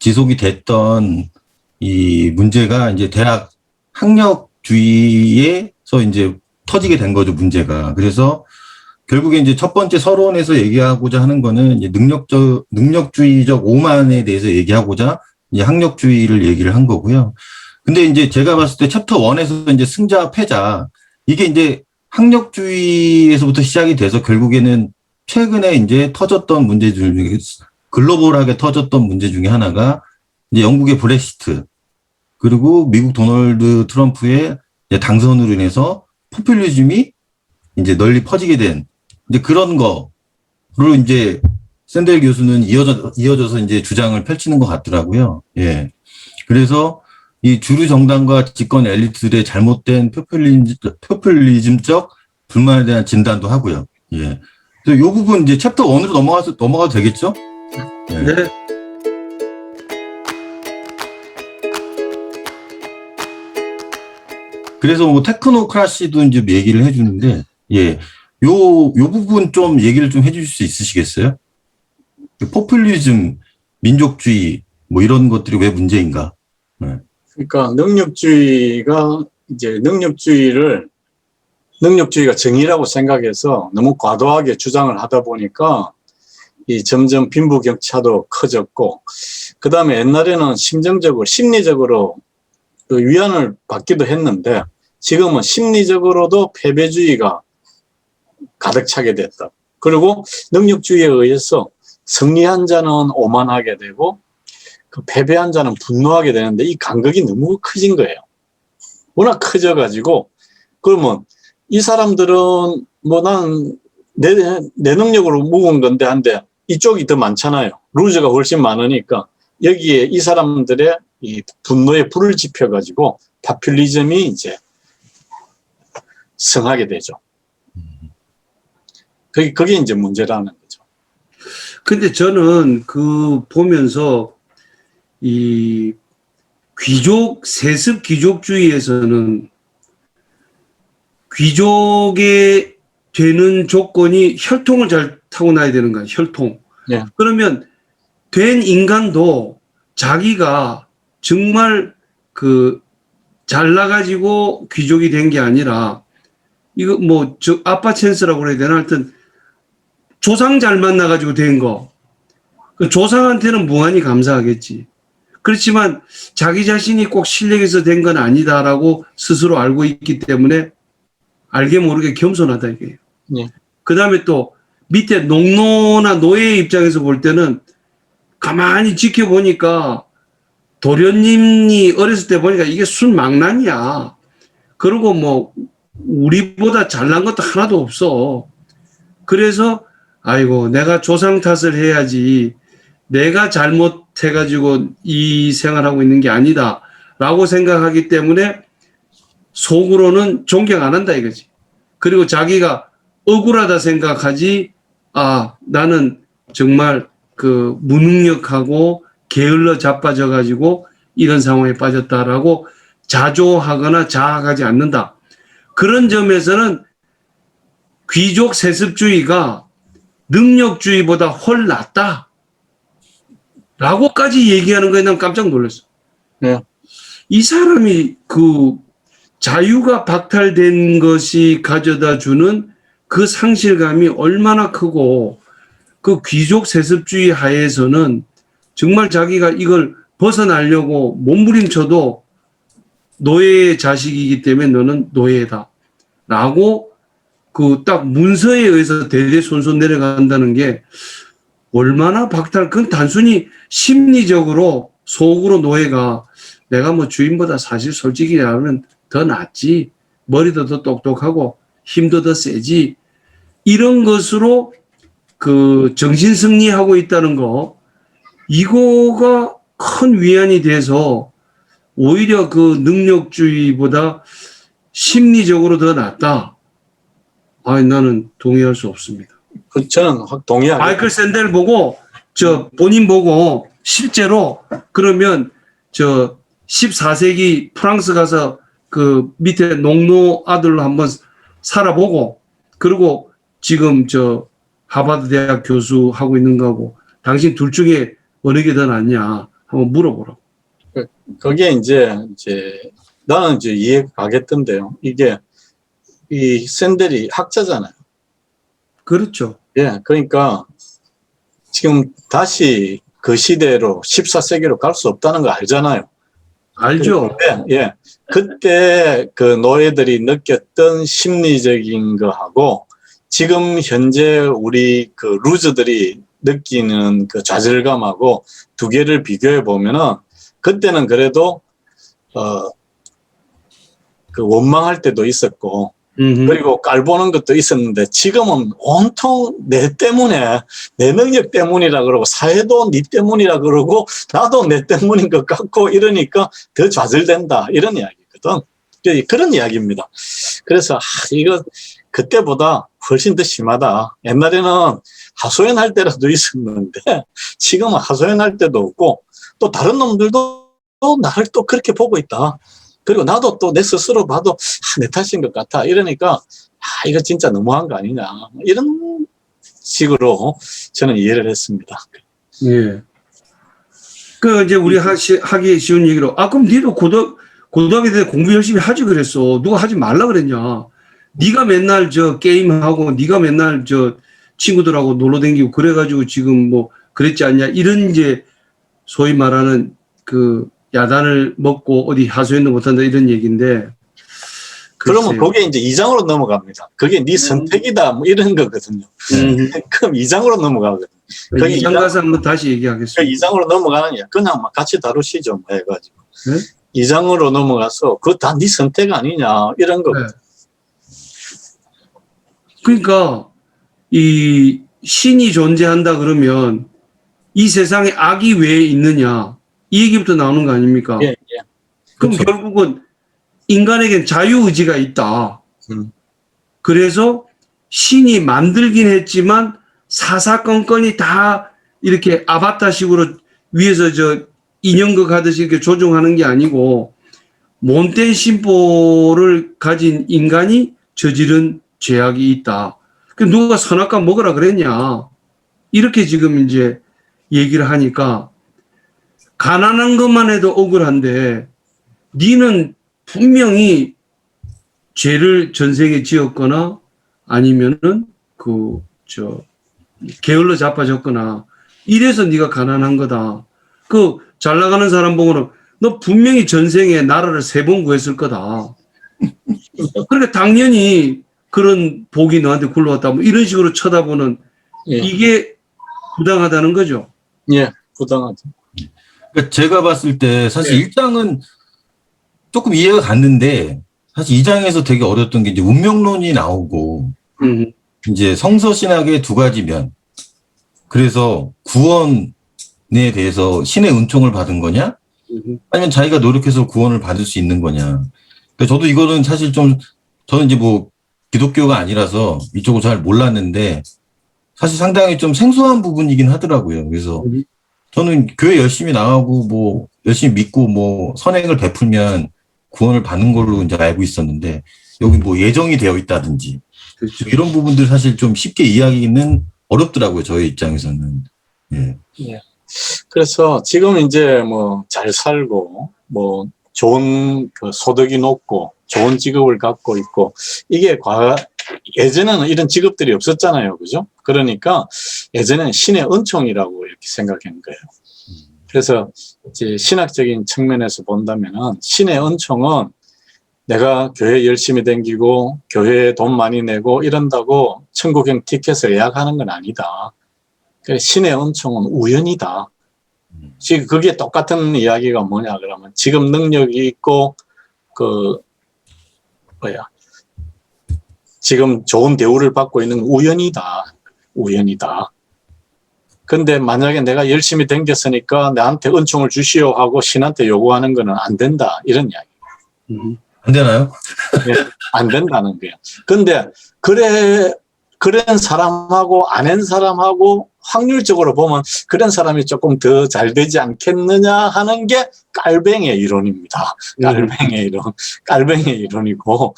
지속이 됐던 이 문제가 이제 대학 학력주의에서 이제 터지게 된 거죠, 문제가. 그래서 결국에 이제 첫 번째 서론에서 얘기하고자 하는 거는 이제 능력주의적 오만에 대해서 얘기하고자 이제 학력주의를 얘기를 한 거고요. 근데 이제 제가 봤을 때 챕터 1에서 이제 승자, 패자, 이게 이제 학력주의에서부터 시작이 돼서 결국에는 최근에 이제 터졌던 문제 중에 글로벌하게 터졌던 문제 중에 하나가 이제 영국의 브렉시트, 그리고 미국 도널드 트럼프의 이제 당선으로 인해서 포퓰리즘이 이제 널리 퍼지게 된 이제 그런 거로 이제 샌델 교수는 이어져서 이제 주장을 펼치는 것 같더라고요. 예. 그래서 이 주류 정당과 집권 엘리트들의 잘못된 포퓰리즘적 불만에 대한 진단도 하고요. 예. 그래서 이 부분 이제 챕터 1으로 넘어가도 되겠죠? 예. 네. 그래서 뭐 테크노크라시도 이제 얘기를 해주는데, 예. 요 부분 좀 얘기를 좀 해주실 수 있으시겠어요? 포퓰리즘, 민족주의, 뭐 이런 것들이 왜 문제인가? 네. 그러니까 능력주의가 이제 능력주의를 능력주의가 정의라고 생각해서 너무 과도하게 주장을 하다 보니까 이 점점 빈부격차도 커졌고, 그 다음에 옛날에는 심정적으로, 심리적으로 그 위안을 받기도 했는데, 지금은 심리적으로도 패배주의가 가득 차게 됐다. 그리고 능력주의에 의해서 승리한 자는 오만하게 되고, 그 패배한 자는 분노하게 되는데, 이 간극이 너무 커진 거예요. 워낙 커져가지고, 그러면 이 사람들은 뭐 난 내 능력으로 묵은 건데 한데 이쪽이 더 많잖아요. 루저가 훨씬 많으니까 여기에 이 사람들의 이 분노에 불을 지펴가지고 파퓰리즘이 이제 성하게 되죠. 그게 이제 문제라는 거죠. 근데 저는 그 보면서 이 세습 귀족주의에서는 귀족의 되는 조건이 혈통을 잘 타고나야 되는 거야, 혈통. 예. 그러면 된 인간도 자기가 정말 잘나가지고 귀족이 된 게 아니라, 이거 뭐, 아빠 찬스라고 그래야 되나? 하여튼, 조상 잘 만나가지고 된 거. 그 조상한테는 무한히 감사하겠지. 그렇지만 자기 자신이 꼭 실력에서 된 건 아니다라고 스스로 알고 있기 때문에 알게 모르게 겸손하다 이거예요. 네. 그 다음에 또 밑에 농노나 노예의 입장에서 볼 때는 가만히 지켜보니까 도련님이 어렸을 때 보니까 이게 순망난이야. 그리고 뭐 우리보다 잘난 것도 하나도 없어. 그래서 아이고 내가 조상 탓을 해야지, 내가 잘못해가지고 이 생활하고 있는 게 아니다 라고 생각하기 때문에 속으로는 존경 안 한다 이거지. 그리고 자기가 억울하다 생각하지, 아 나는 정말 그 무능력하고 게을러 자빠져가지고 이런 상황에 빠졌다라고 자조하거나 자학하지 않는다. 그런 점에서는 귀족 세습주의가 능력주의보다 훨 낫다 라고까지 얘기하는 거에 난 깜짝 놀랐어. 네. 이 사람이 그 자유가 박탈된 것이 가져다 주는 그 상실감이 얼마나 크고, 그 귀족 세습주의 하에서는 정말 자기가 이걸 벗어나려고 몸부림쳐도 노예의 자식이기 때문에 너는 노예다 라고 그 딱 문서에 의해서 대대손손 내려간다는 게 얼마나 그건 단순히 심리적으로 속으로 노예가 내가 뭐 주인보다 사실 솔직히 말하면 더 낫지, 머리도 더 똑똑하고 힘도 더 세지, 이런 것으로 그 정신승리하고 있다는 거, 이거가 큰 위안이 돼서 오히려 그 능력주의보다 심리적으로 더 낫다. 아니, 나는 동의할 수 없습니다. 저는 확 동의하겠습니다. 마이클 샌델 보고, 본인 보고, 실제로, 그러면, 14세기 프랑스 가서 그 밑에 농노 아들로 한번 살아보고, 그리고 지금 하버드 대학 교수 하고 있는 거고, 당신 둘 중에 어느 게 더 낫냐 한번 물어보라고. 그게 이제 나는 이제 이해가 가겠던데요. 이게 이 샌델이 학자잖아요. 그렇죠. 예, 그러니까 지금 다시 그 시대로 14세기로 갈 수 없다는 거 알잖아요. 알죠. 예, 그때 그 노예들이 느꼈던 심리적인 거하고 지금 현재 우리 그 루저들이 느끼는 그 좌절감하고 두 개를 비교해 보면은, 그때는 그래도 그 원망할 때도 있었고, 그리고 깔보는 것도 있었는데, 지금은 온통 내 때문에, 내 능력 때문이라 그러고, 사회도 네 때문이라 그러고, 나도 내 때문인 것 같고, 이러니까 더 좌절된다, 이런 이야기거든. 그런 이야기입니다. 그래서 이거 그때보다 훨씬 더 심하다. 옛날에는 하소연할 때라도 있었는데 지금은 하소연할 때도 없고, 또 다른 놈들도 나를 또 그렇게 보고 있다. 그리고 나도 또 내 스스로 봐도 내 탓인 것 같아. 이러니까 이거 진짜 너무한 거 아니냐, 이런 식으로 저는 이해를 했습니다. 예. 그 이제 우리 하기 쉬운 얘기로, 그럼 니도 고등학교 때 공부 열심히 하지 그랬어. 누가 하지 말라 그랬냐. 네가 맨날 저 게임하고 네가 맨날 저 친구들하고 놀러 다니고 그래가지고 지금 뭐 그랬지 않냐 이런 이제 소위 말하는 그 야단을 먹고 어디 하소연도 못한다 이런 얘기인데 그러면 글쎄요. 그게 이제 2장으로 넘어갑니다. 그게 네 선택이다 뭐 이런 거거든요. 그럼 2장으로 넘어가거든요. 그게 2장 가서 한번 다시 얘기하겠습니다. 2장으로 넘어가느냐 그냥 막 같이 다루시죠 뭐 해가지고 네? 2장으로 넘어가서 그거 다 네 선택 아니냐 이런 거. 네. 그러니까 이 신이 존재한다 그러면 이 세상에 악이 왜 있느냐 이 얘기부터 나오는 거 아닙니까? 예, 예. 그럼 그렇죠. 결국은 인간에겐 자유의지가 있다. 그래서 신이 만들긴 했지만 사사건건이 다 이렇게 아바타식으로 위에서 저 인형극 하듯이 이렇게 조종하는 게 아니고 못된 심보를 가진 인간이 저지른 죄악이 있다. 그 누가 선악과 먹으라 그랬냐? 이렇게 지금 이제 얘기를 하니까 가난한 것만 해도 억울한데 니는 분명히 죄를 전생에 지었거나 아니면은 게을러 자빠졌거나 이래서 네가 가난한 거다. 그 잘 나가는 사람 보고는 너 분명히 전생에 나라를 3번 구했을 거다. 그러니까 당연히 그런 복이 너한테 굴러왔다. 뭐 이런 식으로 쳐다보는 예. 이게 부당하다는 거죠. 예, 부당하죠. 그러니까 제가 봤을 때 사실 네. 1장은 조금 이해가 갔는데 사실 2장에서 되게 어려웠던 게 이제 운명론이 나오고 이제 성서 신학의 두 가지 면. 그래서 구원에 대해서 신의 은총을 받은 거냐? 아니면 자기가 노력해서 구원을 받을 수 있는 거냐? 그러니까 저도 이거는 사실 좀 저는 이제 뭐 기독교가 아니라서 이쪽을 잘 몰랐는데 사실 상당히 좀 생소한 부분이긴 하더라고요. 그래서 저는 교회 열심히 나가고 뭐 열심히 믿고 뭐 선행을 베풀면 구원을 받는 걸로 이제 알고 있었는데 여기 뭐 예정이 되어 있다든지 그렇죠. 이런 부분들 사실 좀 쉽게 이해하기는 어렵더라고요. 저희 입장에서는. 예. 예. 그래서 지금 이제 뭐 잘 살고 뭐 좋은 그 소득이 높고 좋은 직업을 갖고 있고 이게 예전에는 이런 직업들이 없었잖아요. 그죠? 그러니까 예전에는 신의 은총이라고 이렇게 생각한 거예요. 그래서 이제 신학적인 측면에서 본다면은 신의 은총은 내가 교회 열심히 다니고 교회에 돈 많이 내고 이런다고 천국행 티켓을 예약하는 건 아니다. 신의 은총은 우연이다. 지금 그게 똑같은 이야기가 뭐냐 그러면 지금 능력이 있고 지금 좋은 대우를 받고 있는 우연이다. 우연이다. 근데 만약에 내가 열심히 댕겼으니까 나한테 은총을 주시오 하고 신한테 요구하는 거는 안 된다. 이런 이야기. 안 되나요? 네, 안 된다는 거예요. 근데 그런 사람하고 안 한 사람하고 확률적으로 보면 그런 사람이 조금 더 잘 되지 않겠느냐 하는 게 깔뱅의 이론입니다. 깔뱅의 이론. 깔뱅의 이론이고.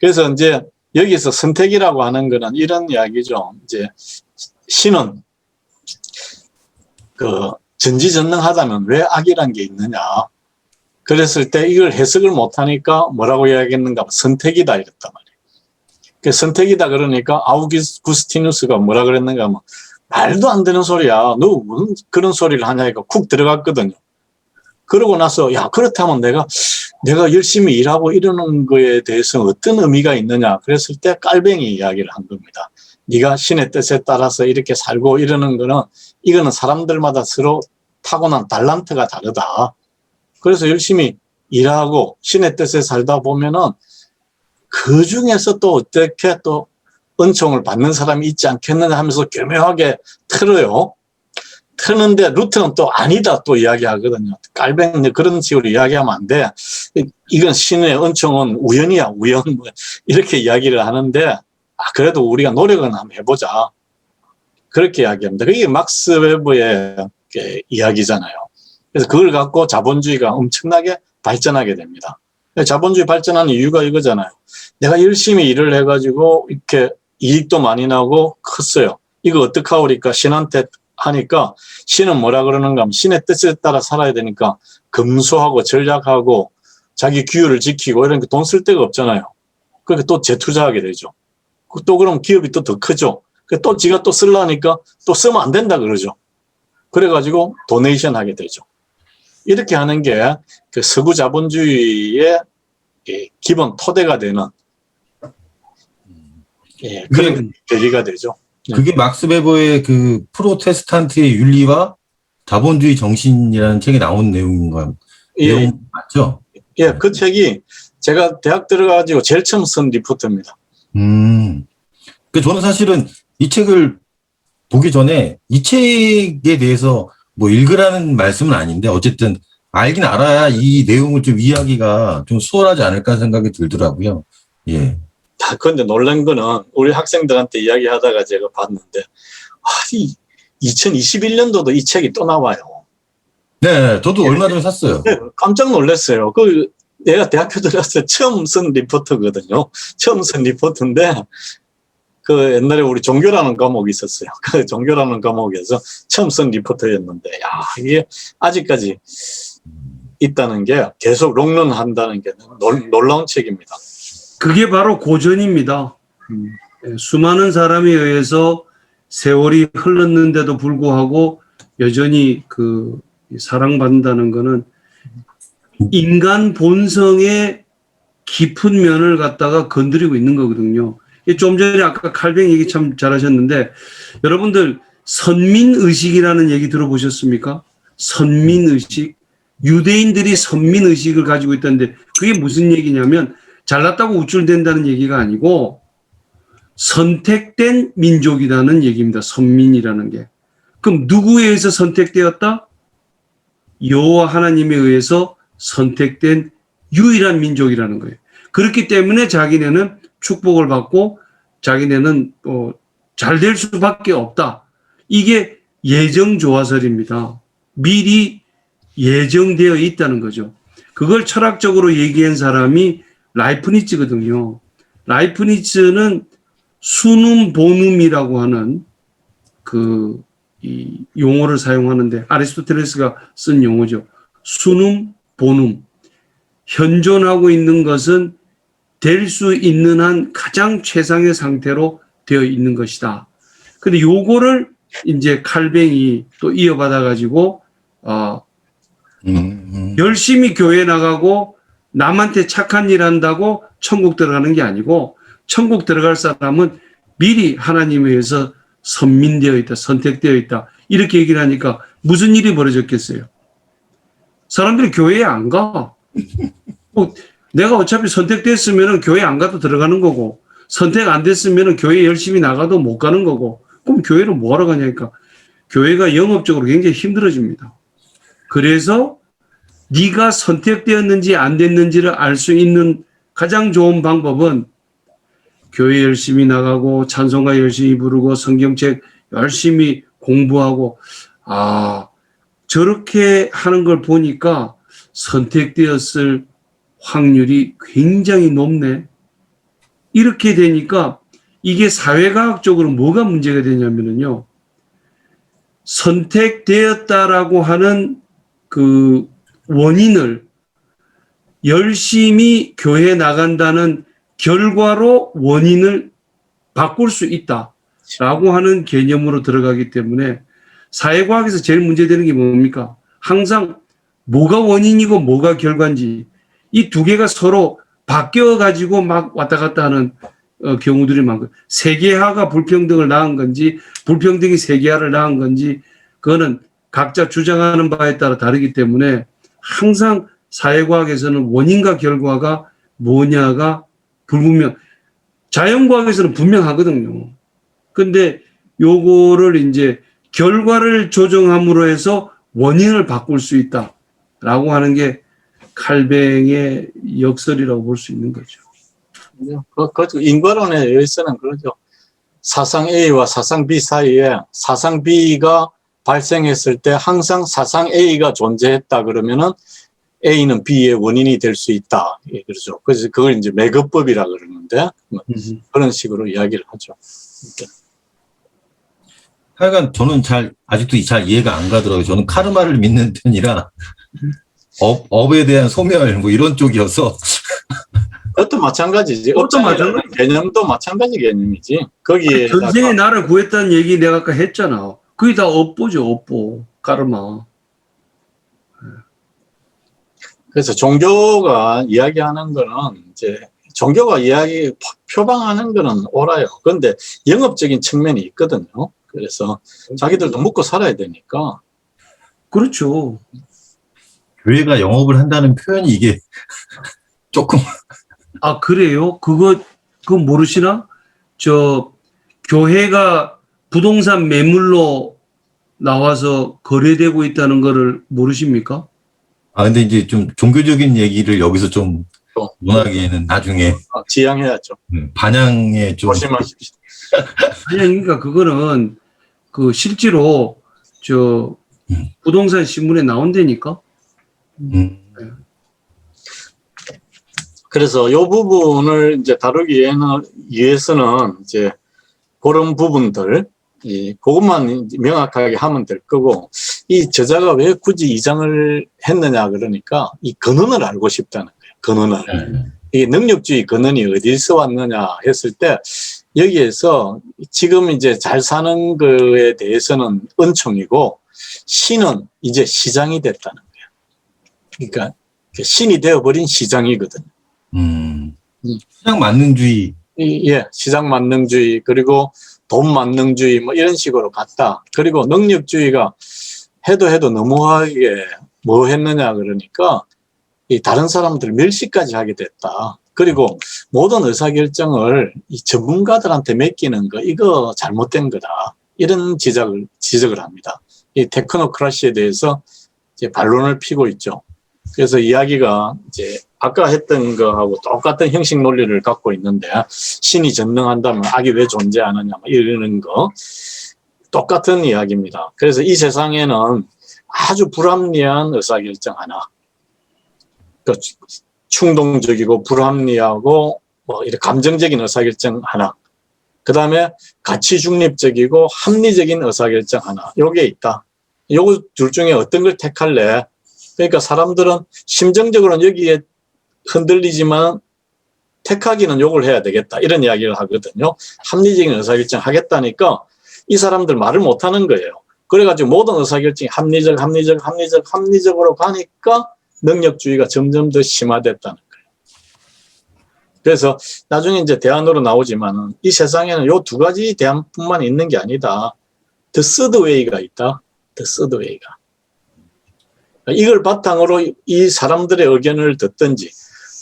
그래서 이제 여기서 선택이라고 하는 거는 이런 이야기죠. 이제 신은 전지전능하다면 왜 악이란 게 있느냐. 그랬을 때 이걸 해석을 못하니까 뭐라고 이야기했는가? 선택이다 이랬단 말이에요. 그 선택이다 그러니까 아우구스티누스가 뭐라 그랬는가 하면 말도 안 되는 소리야. 너 무슨 그런 소리를 하냐니까 쿡 들어갔거든요. 그러고 나서 야 그렇다면 내가 열심히 일하고 이러는 거에 대해서 어떤 의미가 있느냐 그랬을 때 깔뱅이 이야기를 한 겁니다. 네가 신의 뜻에 따라서 이렇게 살고 이러는 거는 이거는 사람들마다 서로 타고난 달란트가 다르다. 그래서 열심히 일하고 신의 뜻에 살다 보면은 그 중에서 또 어떻게 또 은총을 받는 사람이 있지 않겠느냐 하면서 교묘하게 틀어요. 트는데 루트는 또 아니다 또 이야기하거든요. 깔뱅이 그런 식으로 이야기하면 안 돼. 이건 신의 은총은 우연이야 우연 뭐 이렇게 이야기를 하는데 그래도 우리가 노력은 한번 해보자. 그렇게 이야기합니다. 그게 막스 웨버의 이야기잖아요. 그래서 그걸 갖고 자본주의가 엄청나게 발전하게 됩니다. 자본주의 발전하는 이유가 이거잖아요. 내가 열심히 일을 해가지고 이렇게 이익도 많이 나고 컸어요. 이거 어떡하오니까 신한테 하니까 신은 뭐라 그러는가 하면 신의 뜻에 따라 살아야 되니까 검소하고 전략하고 자기 규율을 지키고 이런 돈 쓸 데가 없잖아요. 그러니까 또 재투자하게 되죠. 또 그럼 기업이 또 더 크죠. 또 지가 또 쓰려니까 또 쓰면 안 된다 그러죠. 그래가지고 도네이션 하게 되죠. 이렇게 하는 게 그 서구 자본주의의 기본 토대가 되는 그런 계기가 되죠. 그게 막스 베버의 그 프로테스탄트의 윤리와 자본주의 정신이라는 책에 나온 내용 맞죠? 예, 그 책이 제가 대학 들어가지고 제일 처음 쓴 리포트입니다. 그 저는 사실은 이 책을 보기 전에 이 책에 대해서 뭐 읽으라는 말씀은 아닌데 어쨌든 알긴 알아야 이 내용을 좀 이해하기가 좀 수월하지 않을까 생각이 들더라고요. 예. 그런데 놀란 거는 우리 학생들한테 이야기하다가 제가 봤는데, 2021년도도 이 책이 또 나와요. 네, 저도 얼마 전에 샀어요. 네, 깜짝 놀랐어요. 내가 대학교 들어서 처음 쓴 리포트거든요. 처음 쓴 리포트인데, 그 옛날에 우리 종교라는 과목이 있었어요. 그 종교라는 과목에서 처음 쓴 리포트였는데, 이게 아직까지 있다는 게 계속 롱런 한다는 게 놀라운 책입니다. 그게 바로 고전입니다. 수많은 사람에 의해서 세월이 흘렀는데도 불구하고 여전히 그 사랑받는다는 거는 인간 본성의 깊은 면을 갖다가 건드리고 있는 거거든요. 좀 전에 아까 칼뱅 얘기 참 잘하셨는데 여러분들 선민의식이라는 얘기 들어보셨습니까? 선민의식. 유대인들이 선민의식을 가지고 있다는데 그게 무슨 얘기냐면 잘났다고 우쭐댄다는 얘기가 아니고 선택된 민족이라는 얘기입니다. 선민이라는 게. 그럼 누구에 의해서 선택되었다? 여호와 하나님에 의해서 선택된 유일한 민족이라는 거예요. 그렇기 때문에 자기네는 축복을 받고 자기네는 잘 될 수밖에 없다. 이게 예정조화설입니다. 미리 예정되어 있다는 거죠. 그걸 철학적으로 얘기한 사람이 라이프니츠거든요. 라이프니츠는 수눔 보눔이라고 하는 이 용어를 사용하는데 아리스토텔레스가 쓴 용어죠. 수눔 보눔. 현존하고 있는 것은 될 수 있는 한 가장 최상의 상태로 되어 있는 것이다. 근데 요거를 이제 칼뱅이 또 이어받아 가지고 열심히 교회 나가고 남한테 착한 일 한다고 천국 들어가는 게 아니고 천국 들어갈 사람은 미리 하나님에 의해서 선민되어 있다, 선택되어 있다. 이렇게 얘기를 하니까 무슨 일이 벌어졌겠어요? 사람들이 교회에 안 가. 내가 어차피 선택됐으면 교회 안 가도 들어가는 거고 선택 안 됐으면 교회 열심히 나가도 못 가는 거고 그럼 교회를 뭐하러 가냐니까 교회가 영업적으로 굉장히 힘들어집니다. 그래서 네가 선택되었는지 안 됐는지를 알 수 있는 가장 좋은 방법은 교회 열심히 나가고 찬송가 열심히 부르고 성경책 열심히 공부하고 저렇게 하는 걸 보니까 선택되었을 확률이 굉장히 높네. 이렇게 되니까 이게 사회과학적으로 뭐가 문제가 되냐면요. 선택되었다라고 하는 그 원인을 열심히 교회에 나간다는 결과로 원인을 바꿀 수 있다라고 하는 개념으로 들어가기 때문에 사회과학에서 제일 문제되는 게 뭡니까? 항상 뭐가 원인이고 뭐가 결과인지 이 두 개가 서로 바뀌어가지고 막 왔다 갔다 하는 경우들이 많고 세계화가 불평등을 낳은 건지 불평등이 세계화를 낳은 건지 그거는 각자 주장하는 바에 따라 다르기 때문에 항상 사회과학에서는 원인과 결과가 뭐냐가 불분명. 자연과학에서는 분명하거든요. 근데 요거를 이제 결과를 조정함으로 해서 원인을 바꿀 수 있다라고 하는 게 칼뱅의 역설이라고 볼 수 있는 거죠. 인과론에 의해서는 그러죠. 사상 A와 사상 B 사이에 사상 B가 발생했을 때 항상 사상 A가 존재했다 그러면은 A는 B의 원인이 될 수 있다. 예, 그렇죠. 그래서 그걸 이제 매거법이라 그러는데 그런 식으로 이야기를 하죠. 하여간 저는 아직도 잘 이해가 안 가더라고요. 저는 카르마를 믿는 편이라 업에 대한 소멸 뭐 이런 쪽이어서 그것도 마찬가지지. 그것도 업장이라는 개념도 마찬가지 개념이지. 거기에 전생에 나를 구했다는 얘기 내가 아까 했잖아. 그게 다 업보죠, 업보. 까르마. 그래서 종교가 이야기하는 거는 이제 종교가 이야기 표방하는 거는 옳아요. 그런데 영업적인 측면이 있거든요. 그래서 자기들도 먹고 살아야 되니까. 그렇죠. 교회가 영업을 한다는 표현이 이게 조금 아, 그래요? 그거 모르시나? 교회가 부동산 매물로 나와서 거래되고 있다는 거를 모르십니까? 근데 이제 좀 종교적인 얘기를 여기서 좀 논하기에는 나중에 지양해야죠. 반향에 좀 조심하십시오. 아니, 그러니까 그거는 실제로 부동산 신문에 나온다니까? 그래서 이 부분을 이제 다루기 위해서는 이제 그런 부분들, 그것만 명확하게 하면 될 거고, 이 저자가 왜 굳이 이 장을 했느냐 그러니까 이 근원을 알고 싶다는 거예요. 근원을. 이 능력주의 근원이 어디서 왔느냐 했을 때 여기에서 지금 이제 잘 사는 거에 대해서는 은총이고 신은 이제 시장이 됐다는 거예요. 그러니까 신이 되어버린 시장이거든요. 시장 만능주의. 예, 시장 만능주의, 그리고 돈 만능주의, 뭐 이런 식으로 갔다. 그리고 능력주의가 해도 너무하게 뭐 했느냐 그러니까 이 다른 사람들 멸시까지 하게 됐다. 그리고 모든 의사결정을 이 전문가들한테 맡기는 거, 이거 잘못된 거다. 이런 지적을 합니다. 이 테크노크라시에 대해서 이제 반론을 피고 있죠. 그래서 이야기가 이제 아까 했던 거하고 똑같은 형식 논리를 갖고 있는데, 신이 전능한다면 악이 왜 존재하느냐 이러는 거 똑같은 이야기입니다. 그래서 이 세상에는 아주 불합리한 의사결정 하나, 충동적이고 불합리하고 뭐 이렇게 감정적인 의사결정 하나, 그 다음에 가치 중립적이고 합리적인 의사결정 하나, 요게 있다. 요거 둘 중에 어떤 걸 택할래? 그러니까 사람들은 심정적으로는 여기에 흔들리지만 택하기는 요걸 해야 되겠다, 이런 이야기를 하거든요. 합리적인 의사결정 하겠다니까 이 사람들 말을 못하는 거예요. 그래가지고 모든 의사결정이 합리적으로 가니까 능력주의가 점점 더 심화됐다는 거예요. 그래서 나중에 이제 대안으로 나오지만은 이 세상에는 요 두 가지 대안뿐만 있는 게 아니다. The third way가 있다. The third way가. 이걸 바탕으로 이 사람들의 의견을 듣든지,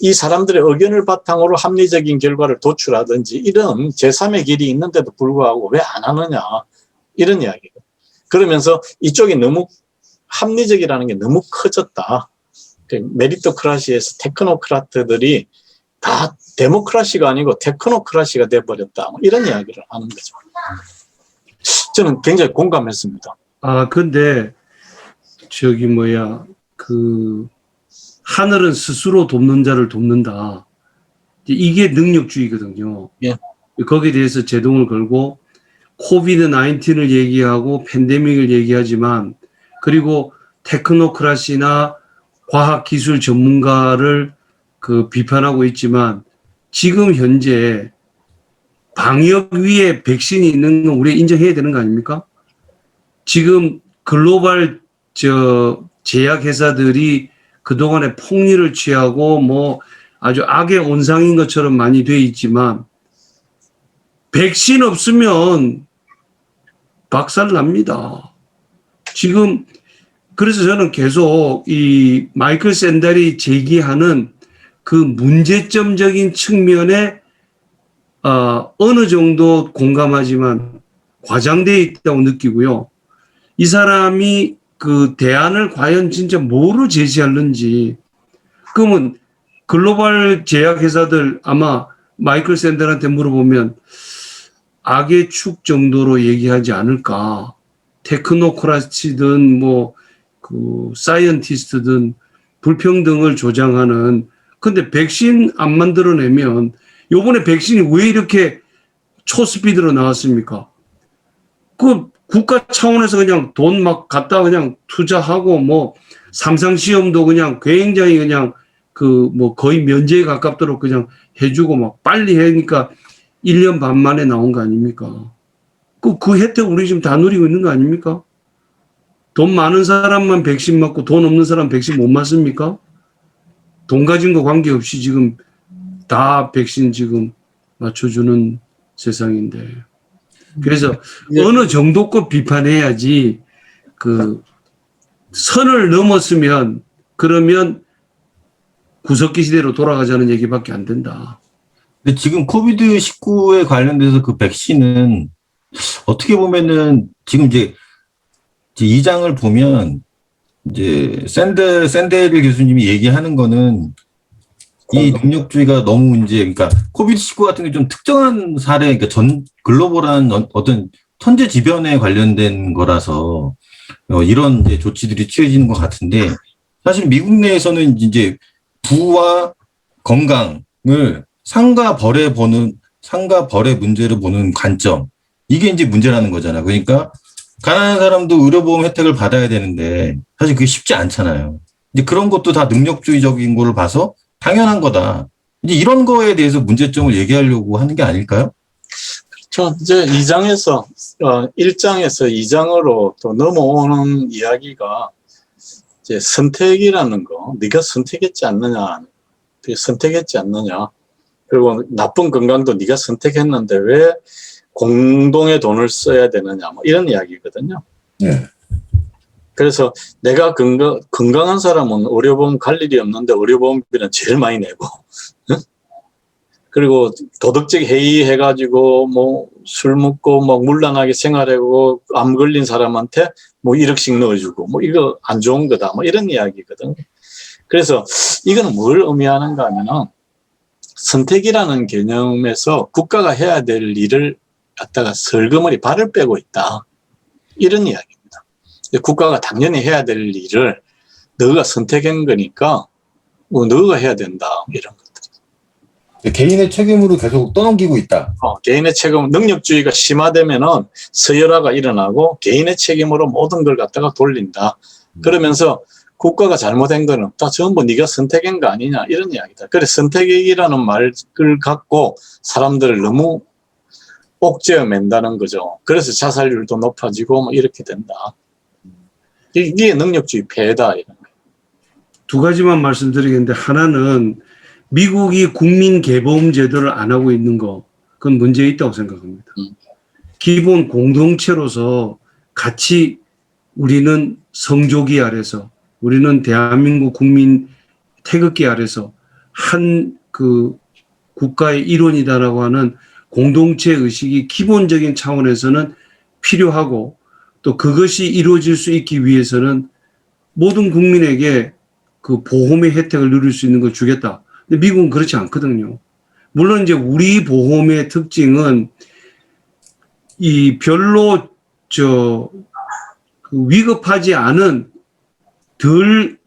이 사람들의 의견을 바탕으로 합리적인 결과를 도출하든지, 이런 제3의 길이 있는데도 불구하고 왜 안 하느냐, 이런 이야기예요. 그러면서 이쪽이 너무 합리적이라는 게 너무 커졌다. 메리토크라시에서 테크노크라트들이 다 데모크라시가 아니고 테크노크라시가 돼버렸다, 이런 이야기를 하는 거죠. 저는 굉장히 공감했습니다. 근데 하늘은 스스로 돕는 자를 돕는다. 이게 능력주의거든요. 예. 거기에 대해서 제동을 걸고 코비드-19을 얘기하고 팬데믹을 얘기하지만, 그리고 테크노크라시나 과학기술 전문가를 비판하고 있지만, 지금 현재 방역 위에 백신이 있는 건 우리 인정해야 되는 거 아닙니까? 지금 글로벌 제약회사들이 그동안에 폭리를 취하고 뭐 아주 악의 온상인 것처럼 많이 돼 있지만, 백신 없으면 박살 납니다. 지금 그래서 저는 계속 이 마이클 샌델이 제기하는 그 문제점적인 측면에 어느 정도 공감하지만 과장되어 있다고 느끼고요. 이 사람이 그 대안을 과연 진짜 뭐로 제시하는지, 그러면 글로벌 제약회사들 아마 마이클 샌델한테 물어보면 악의 축 정도로 얘기하지 않을까. 테크노크라시든 사이언티스트든 불평등을 조장하는. 근데 백신 안 만들어내면, 요번에 백신이 왜 이렇게 초스피드로 나왔습니까? 국가 차원에서 그냥 돈 막 갖다 그냥 투자하고 상상시험도 그냥 굉장히 그냥 그 뭐 거의 면제에 가깝도록 그냥 해주고 막 빨리 하니까 1년 반 만에 나온 거 아닙니까? 그 혜택 우리 지금 다 누리고 있는 거 아닙니까? 돈 많은 사람만 백신 맞고 돈 없는 사람 백신 못 맞습니까? 돈 가진 거 관계없이 지금 다 백신 지금 맞춰주는 세상인데. 그래서 어느 정도껏 비판해야지 그 선을 넘었으면 그러면 구석기 시대로 돌아가자는 얘기밖에 안 된다. 근데 지금 코비드19에 관련돼서 그 백신은 어떻게 보면은 지금 이제 2장을 보면 이제 샌델 교수님이 얘기하는 거는 이 능력주의가 너무 이제 그러니까 코비드19 같은 게 좀 특정한 사례, 그러니까 전 글로벌한 어떤 천재지변에 관련된 거라서 이런 이제 조치들이 취해지는 것 같은데 사실 미국 내에서는 이제 부와 건강을 상과 벌의 문제로 보는 관점 이게 이제 문제라는 거잖아. 그러니까 가난한 사람도 의료보험 혜택을 받아야 되는데 사실 그게 쉽지 않잖아요. 이제 그런 것도 다 능력주의적인 거를 봐서 당연한 거다. 이제 이런 거에 대해서 문제점을 얘기하려고 하는 게 아닐까요? 그렇죠. 이제 2장에서 1장에서 2장으로 또 넘어오는 이야기가 이제 선택이라는 거, 네가 선택했지 않느냐, 그리고 나쁜 건강도 네가 선택했는데 왜 공동의 돈을 써야 되느냐, 뭐 이런 이야기거든요. 네. 그래서 내가 건강한 사람은 의료보험 갈 일이 없는데 의료보험비는 제일 많이 내고, 응? 그리고 도덕적 해이해가지고 뭐 술 먹고 막 물란하게 생활하고 암 걸린 사람한테 뭐 1억씩 넣어주고 뭐 이거 안 좋은 거다 뭐 이런 이야기거든요. 그래서 이거는 뭘 의미하는가 하면은 선택이라는 개념에서 국가가 해야 될 일을 갖다가 설거머리 발을 빼고 있다. 이런 이야기입니다. 국가가 당연히 해야 될 일을 너가 선택한 거니까 뭐 너가 해야 된다. 이런 것들. 개인의 책임으로 계속 떠넘기고 있다. 개인의 책임, 능력주의가 심화되면은 서열화가 일어나고 개인의 책임으로 모든 걸 갖다가 돌린다. 그러면서 국가가 잘못한 건 없다. 전부 네가 선택한 거 아니냐. 이런 이야기다. 그래 선택이라는 말을 갖고 사람들을 너무 옥죄어 맨다는 거죠. 그래서 자살률도 높아지고 뭐 이렇게 된다. 이게 능력주의 폐해다. 이런 거. 두 가지만 말씀드리겠는데 하나는 미국이 국민개보험 제도를 안 하고 있는 거 그건 문제 있다고 생각합니다. 기본 공동체로서 같이 우리는 성조기 아래서 우리는 대한민국 국민 태극기 아래서 한 그 국가의 일원이다라고 하는 공동체 의식이 기본적인 차원에서는 필요하고 또 그것이 이루어질 수 있기 위해서는 모든 국민에게 그 보험의 혜택을 누릴 수 있는 걸 주겠다. 근데 미국은 그렇지 않거든요. 물론 이제 우리 보험의 특징은 이 별로 그 위급하지 않은 덜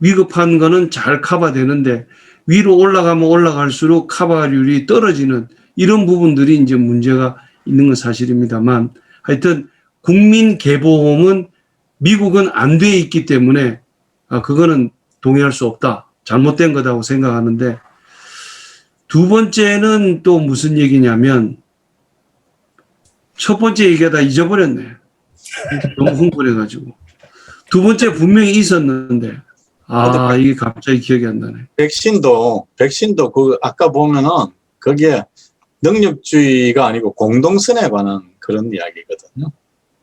위급한 거는 잘 커버되는데 위로 올라가면 올라갈수록 커버율이 떨어지는 이런 부분들이 이제 문제가 있는 건 사실입니다만 하여튼 국민 개보험은 미국은 안 돼 있기 때문에 그거는 동의할 수 없다. 잘못된 거다고 생각하는데 두 번째는 또 무슨 얘기냐면 첫 번째 얘기가 다 잊어버렸네. 너무 흥분해가지고. 두 번째 분명히 있었는데 이게 갑자기 기억이 안 나네. 백신도 그 아까 보면은 그게 능력주의가 아니고 공동선에 관한 그런 이야기거든요.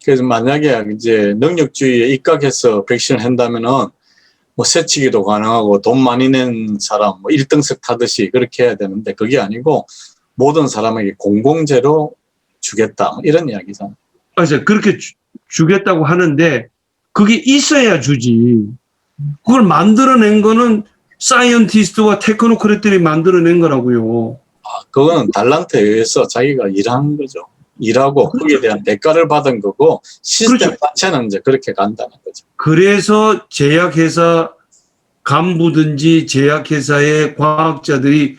그래서 만약에 이제 능력주의에 입각해서 백신을 한다면은 뭐 세치기도 가능하고 돈 많이 낸 사람 뭐 1등석 타듯이 그렇게 해야 되는데 그게 아니고 모든 사람에게 공공재로 주겠다 이런 이야기잖아요. 맞아요. 그렇게 주겠다고 하는데 그게 있어야 주지. 그걸 만들어낸 거는 사이언티스트와 테크노크래들이 만들어낸 거라고요. 그거는 달란트에 의해서 자기가 일한 거죠. 일하고 거기에 대한 대가를 받은 거고 시스템 그렇죠. 자체는 이제 그렇게 간다는 거죠. 그래서 제약회사 간부든지 제약회사의 과학자들이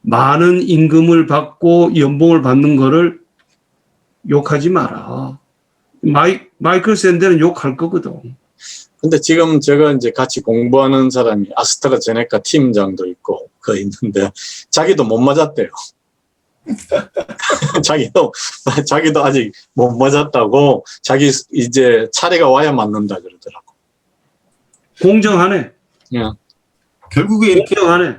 많은 임금을 받고 연봉을 받는 거를 욕하지 마라. 마이클 샌델은 욕할 거거든. 근데 지금 제가 이제 같이 공부하는 사람이 아스트라제네카 팀장도 있고 그 있는데 자기도 못 맞았대요. 자기도 아직 못 맞았다고 자기 이제 차례가 와야 맞는다 그러더라고. 공정하네. 예. 결국에 이렇게 공정하네.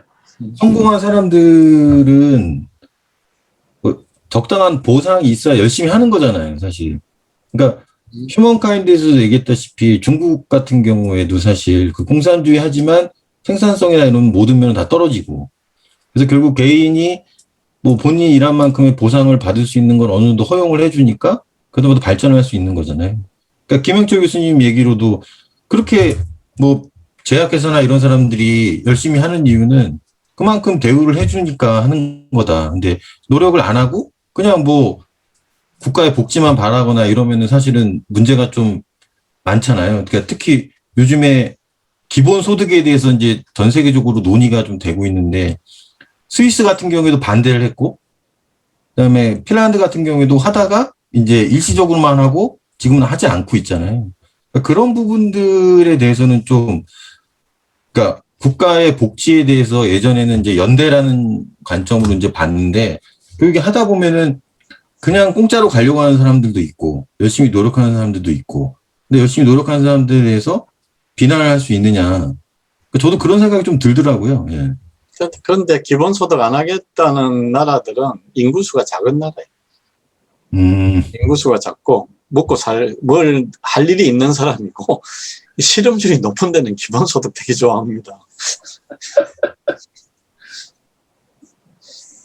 성공한 사람들은 뭐 적당한 보상이 있어야 열심히 하는 거잖아요, 사실. 그러니까 휴먼카인드에서도 얘기했다시피 중국 같은 경우에도 사실 그 공산주의 하지만 생산성이나 이런 모든 면은 다 떨어지고, 그래서 결국 개인이 뭐 본인이 일한 만큼의 보상을 받을 수 있는 건 어느 정도 허용을 해주니까 그다음부터 발전을 할 수 있는 거잖아요. 그러니까 김영철 교수님 얘기로도 그렇게 뭐 제약회사나 이런 사람들이 열심히 하는 이유는 그만큼 대우를 해주니까 하는 거다. 근데 노력을 안 하고 그냥 뭐 국가의 복지만 바라거나 이러면은 사실은 문제가 좀 많잖아요. 그러니까 특히 요즘에 기본소득에 대해서 이제 전 세계적으로 논의가 좀 되고 있는데, 스위스 같은 경우에도 반대를 했고, 그다음에 핀란드 같은 경우에도 하다가 이제 일시적으로만 하고 지금은 하지 않고 있잖아요. 그러니까 그런 부분들에 대해서는 좀, 그러니까 국가의 복지에 대해서 예전에는 이제 연대라는 관점으로 이제 봤는데, 그게 하다 보면은 그냥 공짜로 가려고 하는 사람들도 있고, 열심히 노력하는 사람들도 있고, 근데 열심히 노력하는 사람들에 대해서 비난을 할 수 있느냐. 저도 그런 생각이 좀 들더라고요. 예. 그런데 기본소득 안 하겠다는 나라들은 인구수가 작은 나라예요. 인구수가 작고 먹고 뭘 할 일이 있는 사람이고 실업률이 높은 데는 기본소득 되게 좋아합니다.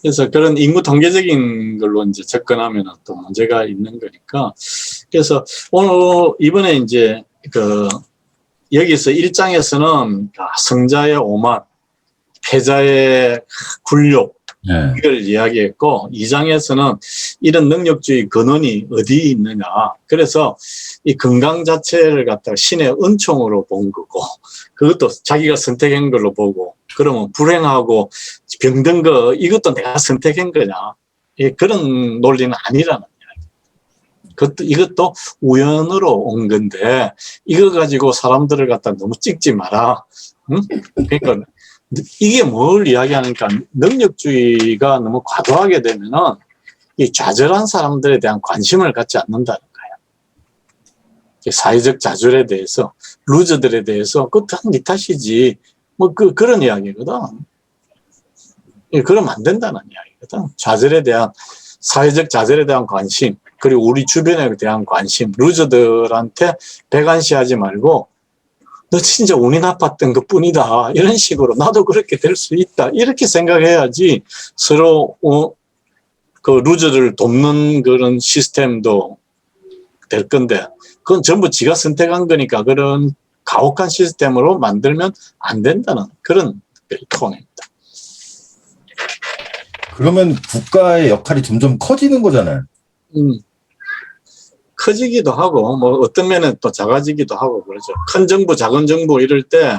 그래서 그런 인구 통계적인 걸로 이제 접근하면 또 문제가 있는 거니까. 그래서 오늘 이번에 이제 여기서 1장에서는 성자의 오만, 패자의 굴욕, 네. 이걸 이야기했고, 2장에서는 이런 능력주의 근원이 어디에 있느냐. 그래서 이 건강 자체를 갖다가 신의 은총으로 본 거고, 그것도 자기가 선택한 걸로 보고, 그러면 불행하고 병든 거, 이것도 내가 선택한 거냐. 그런 논리는 아니라는 이야기. 이것도 우연으로 온 건데, 이거 가지고 사람들을 갖다 너무 찍지 마라. 응? 그러니까, 이게 뭘 이야기하니까 능력주의가 너무 과도하게 되면은 이 좌절한 사람들에 대한 관심을 갖지 않는다는 거예요. 사회적 좌절에 대해서, 루저들에 대해서 그거 다 네 탓이지. 뭐 그런 이야기거든. 그러면 안 된다는 이야기거든. 좌절에 대한, 사회적 좌절에 대한 관심, 그리고 우리 주변에 대한 관심, 루저들한테 배관시하지 말고 너 진짜 운이 나빴던 것 뿐이다. 이런 식으로 나도 그렇게 될 수 있다. 이렇게 생각해야지 서로 그 루저를 돕는 그런 시스템도 될 건데, 그건 전부 지가 선택한 거니까 그런 가혹한 시스템으로 만들면 안 된다는 그런 토론입니다. 그러면 국가의 역할이 점점 커지는 거잖아요. 커지기도 하고, 뭐, 어떤 면은 또 작아지기도 하고, 그러죠. 큰 정부, 작은 정부 이럴 때,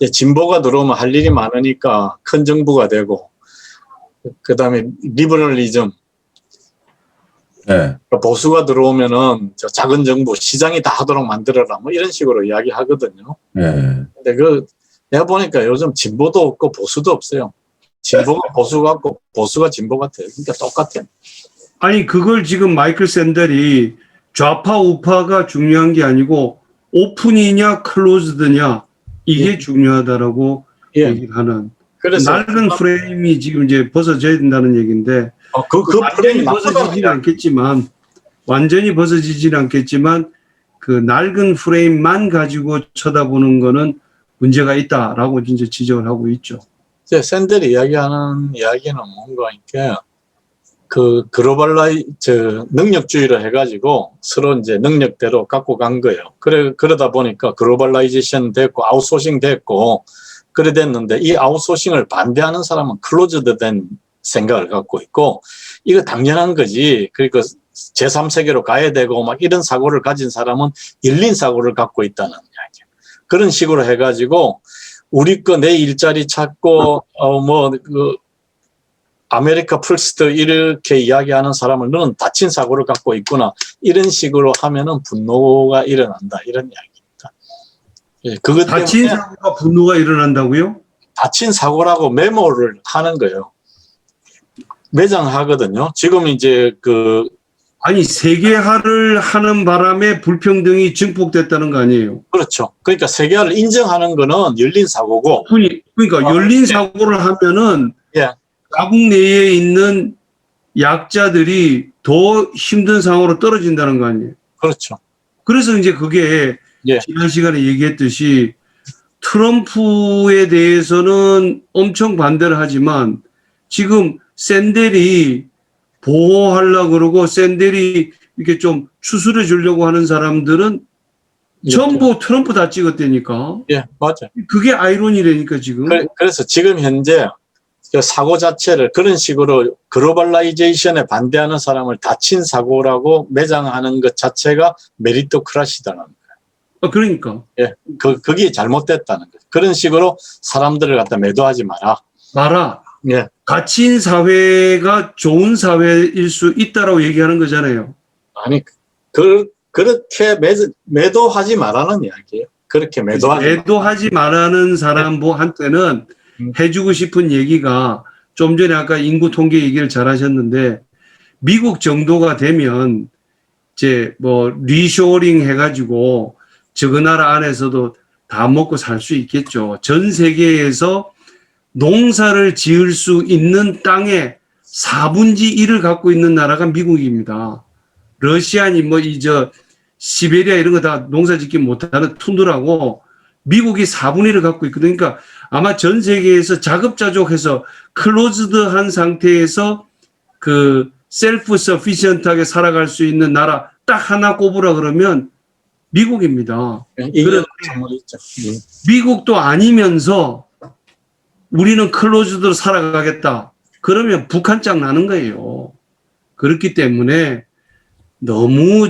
이제 진보가 들어오면 할 일이 많으니까 큰 정부가 되고, 그 다음에 리버럴리즘, 네. 보수가 들어오면은 저 작은 정부, 시장이 다 하도록 만들어라, 뭐 이런 식으로 이야기 하거든요. 네. 근데 내가 보니까 요즘 진보도 없고 보수도 없어요. 진보가 보수 같고, 보수가 진보 같아요. 그러니까 똑같아요. 아니, 그걸 지금 마이클 샌델이 좌파 우파가 중요한 게 아니고 오픈이냐 클로즈드냐 이게 중요하다라고 얘기를 하는. 그래서 낡은 프레임이 지금 이제 벗어져야 된다는 얘기인데 완전히 벗어지지는 않겠지만 그 낡은 프레임만 가지고 쳐다보는 거는 문제가 있다라고 이제 지적을 하고 있죠. 샌델이 이야기하는 이야기는 뭔가 이렇게 능력주의를 해가지고 서로 이제 능력대로 갖고 간 거예요. 그러다 보니까 글로벌라이제이션 됐고, 아웃소싱 됐고, 그래 됐는데 이 아웃소싱을 반대하는 사람은 클로즈드 된 생각을 갖고 있고, 이거 당연한 거지. 그러니까 제3세계로 가야 되고 막 이런 사고를 가진 사람은 열린 사고를 갖고 있다는 이야기예요. 그런 식으로 해가지고, 우리 거 내 일자리 찾고, 아메리카 풀스트 이렇게 이야기하는 사람을 너는 다친 사고를 갖고 있구나. 이런 식으로 하면은 분노가 일어난다. 이런 이야기입니다. 예, 그것 다친 때문에 사고가 분노가 일어난다고요? 다친 사고라고 메모를 하는 거예요. 매장하거든요. 지금 이제 그 아니 세계화를 하는 바람에 불평등이 증폭됐다는 거 아니에요? 그렇죠. 그러니까 세계화를 인정하는 거는 열린 사고고, 그러니까 열린 사고를 하면은 예, 자국 내에 있는 약자들이 더 힘든 상황으로 떨어진다는 거 아니에요? 그렇죠. 그래서 이제 그게 예. 지난 시간에 얘기했듯이 트럼프에 대해서는 엄청 반대를 하지만 지금 샌델이 보호하려고 그러고 샌델이 이렇게 좀 추스려 주려고 하는 사람들은 예, 전부 트럼프 다 찍었다니까. 예, 맞아요. 그게 아이러니라니까 지금. 그래서 지금 현재 그 사고 자체를 그런 식으로 글로벌라이제이션에 반대하는 사람을 다친 사고라고 매장하는 것 자체가 메리토크라시다는 거예요. 그러니까. 예, 그게 잘못됐다는 거예요. 그런 식으로 사람들을 갖다 매도하지 마라. 마라. 예, 갇힌 사회가 좋은 사회일 수 있다라고 얘기하는 거잖아요. 아니, 그렇게 매도하지 말라는 이야기예요. 그렇게 매도하지 말라는 사람한테는 해주고 싶은 얘기가 좀 전에 아까 인구 통계 얘기를 잘 하셨는데 미국 정도가 되면 이제 뭐 리쇼링 해가지고 저 나라 안에서도 다 먹고 살 수 있겠죠. 전 세계에서 농사를 지을 수 있는 땅의 4분의 1을 갖고 있는 나라가 미국입니다. 러시아니 뭐 시베리아 이런 거 다 농사 짓기 못하는 툰드라고 미국이 4분의 1을 갖고 있거든요. 그러니까 아마 전 세계에서 자급자족해서 클로즈드한 상태에서 그 셀프 서피션트하게 살아갈 수 있는 나라 딱 하나 꼽으라 그러면 미국입니다. 이게 정말 있죠. 미국도 아니면서 우리는 클로즈드로 살아가겠다. 그러면 북한 짱 나는 거예요. 그렇기 때문에 너무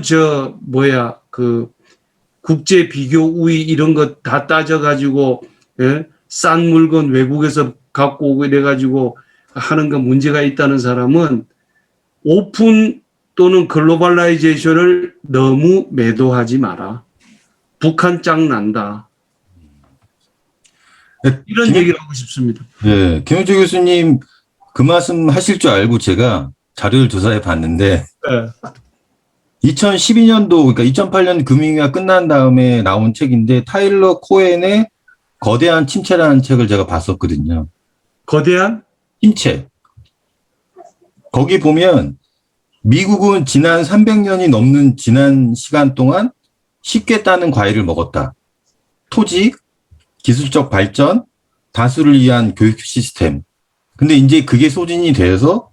국제 비교 우위 이런 거 다 따져가지고, 예? 싼 물건 외국에서 갖고 오고 이래가지고 하는 거 문제가 있다는 사람은 오픈 또는 글로벌라이제이션을 너무 매도하지 마라. 북한 짱 난다. 이런 얘기를 하고 싶습니다. 네, 김영주 교수님 그 말씀 하실 줄 알고 제가 자료를 조사해 봤는데, 네. 2012년도, 그러니까 2008년 금융위기가 끝난 다음에 나온 책인데, 타일러 코엔의 거대한 침체라는 책을 제가 봤었거든요. 거대한? 침체. 거기 보면 미국은 지난 300년이 넘는 지난 시간 동안 쉽게 따는 과일을 먹었다. 토지, 기술적 발전, 다수를 위한 교육 시스템. 근데 이제 그게 소진이 돼서,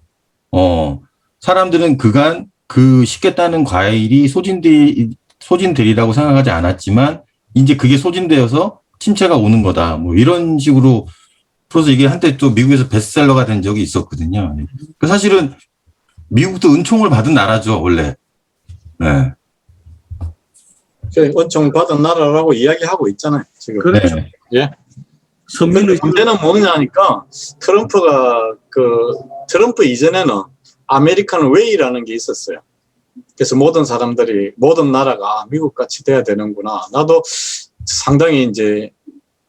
사람들은 그간 그 쉽게 따는 과일이 소진되리라고 생각하지 않았지만, 이제 그게 소진되어서 침체가 오는 거다. 뭐 이런 식으로 풀어서 이게 한때 또 미국에서 베스트셀러가 된 적이 있었거든요. 사실은 미국도 은총을 받은 나라죠, 원래. 네. 은총 받은 나라라고 이야기하고 있잖아요, 지금. 그렇죠. 네. 예. 선민의 문제는 뭐냐 하니까 트럼프 이전에는 아메리칸 웨이라는 게 있었어요. 그래서 모든 나라가 미국 같이 돼야 되는구나. 나도 상당히 이제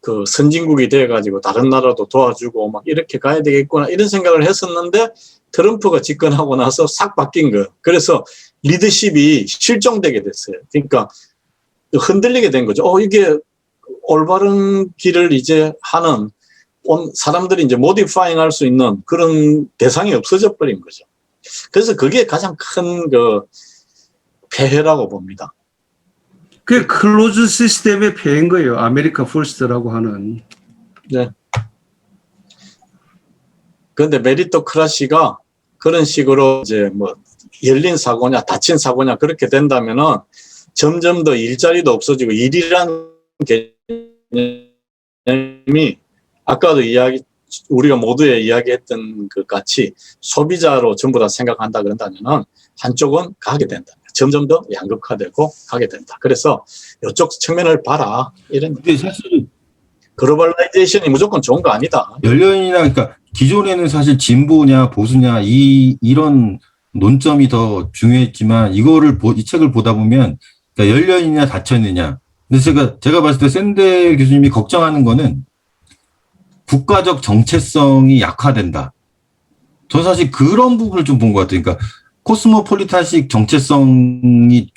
그 선진국이 돼가지고 다른 나라도 도와주고 막 이렇게 가야 되겠구나 이런 생각을 했었는데 트럼프가 집권하고 나서 싹 바뀐 거예요. 그래서 리더십이 실종되게 됐어요. 그러니까 흔들리게 된 거죠. 이게 올바른 길을 이제 하는 사람들이 이제 모디파잉 할 수 있는 그런 대상이 없어져 버린 거죠. 그래서 그게 가장 큰 폐해라고 봅니다. 그게 클로즈 시스템의 폐해인 거예요. 아메리카 퍼스트라고 하는. 네. 그런데 메리토크라시가 그런 식으로 이제 뭐 열린 사고냐 닫힌 사고냐 그렇게 된다면은 점점 더 일자리도 없어지고 일이라는 개념이 아까도 우리가 모두에 이야기했던 것 같이 소비자로 전부 다 생각한다 그런다면은 한쪽은 가게 된다. 점점 더 양극화되고 가게 된다. 그래서 이쪽 측면을 봐라. 이런. 근데 사실 글로벌라이제이션이 무조건 좋은 거 아니다. 연령이나, 그러니까 기존에는 사실 진보냐 보수냐 이런 논점이 더 중요했지만 이 책을 보다 보면, 그러니까 열려있냐 닫혀있느냐 근데 제가 봤을 때 샌델 교수님이 걱정하는 거는 국가적 정체성이 약화된다. 저는 사실 그런 부분을 좀 본 것 같아요. 그러니까 코스모폴리탄식 정체성이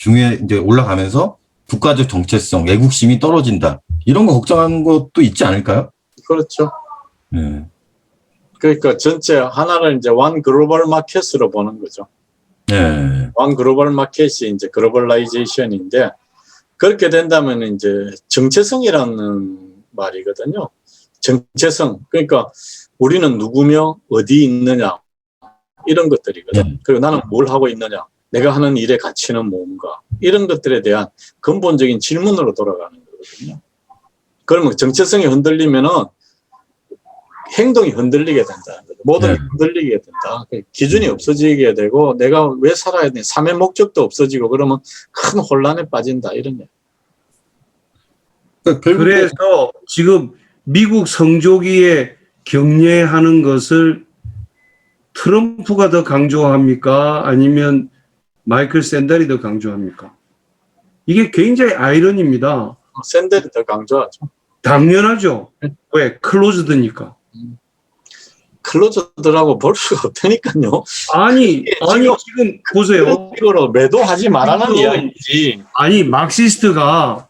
이제 올라가면서 국가적 정체성, 애국심이 떨어진다. 이런 거 걱정하는 것도 있지 않을까요? 그렇죠. 네. 그러니까 전체 하나를 이제 원 글로벌 마켓으로 보는 거죠. 네. 원 글로벌 마켓이 이제 글로벌라이제이션인데 그렇게 된다면 이제 정체성이라는 말이거든요. 정체성. 그러니까 우리는 누구며 어디 있느냐 이런 것들이거든. 그리고 나는 뭘 하고 있느냐. 내가 하는 일의 가치는 뭔가. 이런 것들에 대한 근본적인 질문으로 돌아가는 거거든요. 그러면 정체성이 흔들리면은 행동이 흔들리게 된다는 거죠. 모든 게 흔들리게 된다. 기준이 없어지게 되고 내가 왜 살아야 되냐. 삶의 목적도 없어지고 그러면 큰 혼란에 빠진다. 이런 얘기. 그래서 지금 미국 성조기에 경례하는 것을 트럼프가 더 강조합니까? 아니면 마이클 샌델이 더 강조합니까? 이게 굉장히 아이러니입니다. 샌델이 더 강조하죠. 당연하죠. 왜? 클로즈드니까. 클로저들하고 볼 수가 없다니까요. 아니 지금 보세요. 이거로 매도하지 말라는 지금 이야기지. 아니 막시스트가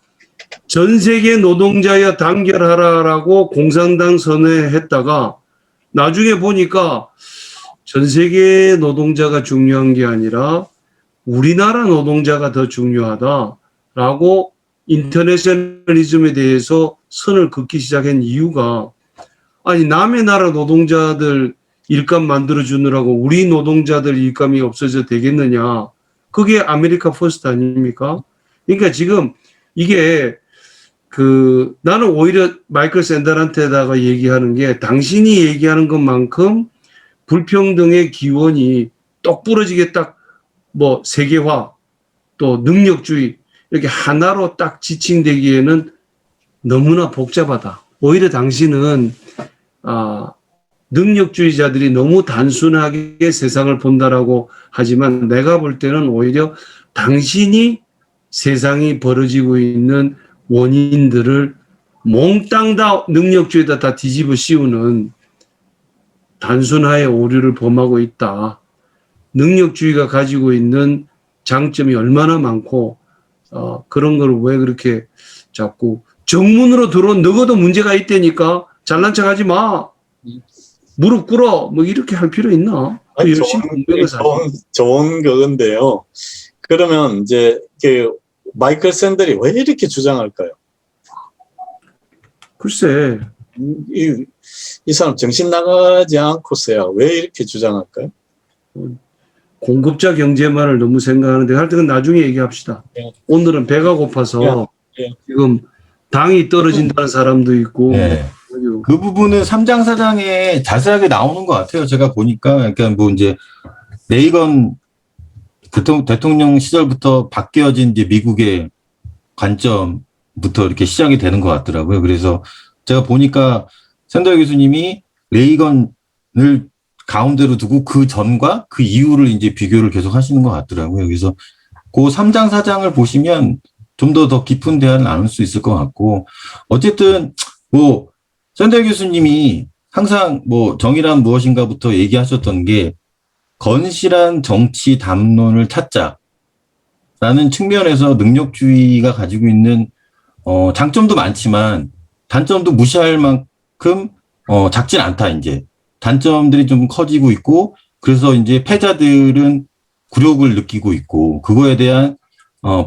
전 세계 노동자여 단결하라라고 공산당 선회했다가 나중에 보니까 전 세계 노동자가 중요한 게 아니라 우리나라 노동자가 더 중요하다라고 인터내셔널리즘에 대해서 선을 긋기 시작한 이유가 아니 남의 나라 노동자들 일감 만들어 주느라고 우리 노동자들 일감이 없어져 되겠느냐. 그게 아메리카 퍼스트 아닙니까? 그러니까 지금 이게 나는 오히려 마이클 샌델한테다가 얘기하는 게 당신이 얘기하는 것만큼 불평등의 기원이 똑 부러지게 딱 뭐 세계화 또 능력주의 이렇게 하나로 딱 지칭되기에는 너무나 복잡하다. 오히려 당신은 능력주의자들이 너무 단순하게 세상을 본다라고 하지만 내가 볼 때는 오히려 당신이 세상이 벌어지고 있는 원인들을 몽땅 다 능력주의에다 다 뒤집어 씌우는 단순화의 오류를 범하고 있다. 능력주의가 가지고 있는 장점이 얼마나 많고 그런 걸 왜 그렇게 자꾸 정문으로 들어온 너거도 문제가 있다니까 잘난 척하지 마. 무릎 꿇어. 뭐 이렇게 할 필요 있나? 열심히 공부해서 좋은 그건데요. 그러면 이제 마이클 샌델이 왜 이렇게 주장할까요? 글쎄. 이 사람 정신 나가지 않고서야 왜 이렇게 주장할까요? 공급자 경제만을 너무 생각하는데 하여튼 나중에 얘기합시다. 네. 오늘은 배가 고파서 네. 지금 당이 떨어진다는 사람도 있고 네. 그 부분은 3장 4장에 자세하게 나오는 것 같아요. 제가 보니까 그러니까 뭐 이제 레이건 대통령 시절부터 바뀌어진 이제 미국의 관점부터 이렇게 시작이 되는 것 같더라고요. 그래서 제가 보니까 샌델 교수님이 레이건을 가운데로 두고 그 전과 그 이후를 이제 비교를 계속 하시는 것 같더라고요. 그래서 그 3장 4장을 보시면 좀 더 깊은 대화를 나눌 수 있을 것 같고 어쨌든 뭐 샌델 교수님이 항상 뭐 정의란 무엇인가부터 얘기하셨던 게 건실한 정치 담론을 찾자라는 측면에서 능력주의가 가지고 있는 장점도 많지만 단점도 무시할 만큼 작진 않다 이제 단점들이 좀 커지고 있고 그래서 이제 패자들은 굴욕을 느끼고 있고 그거에 대한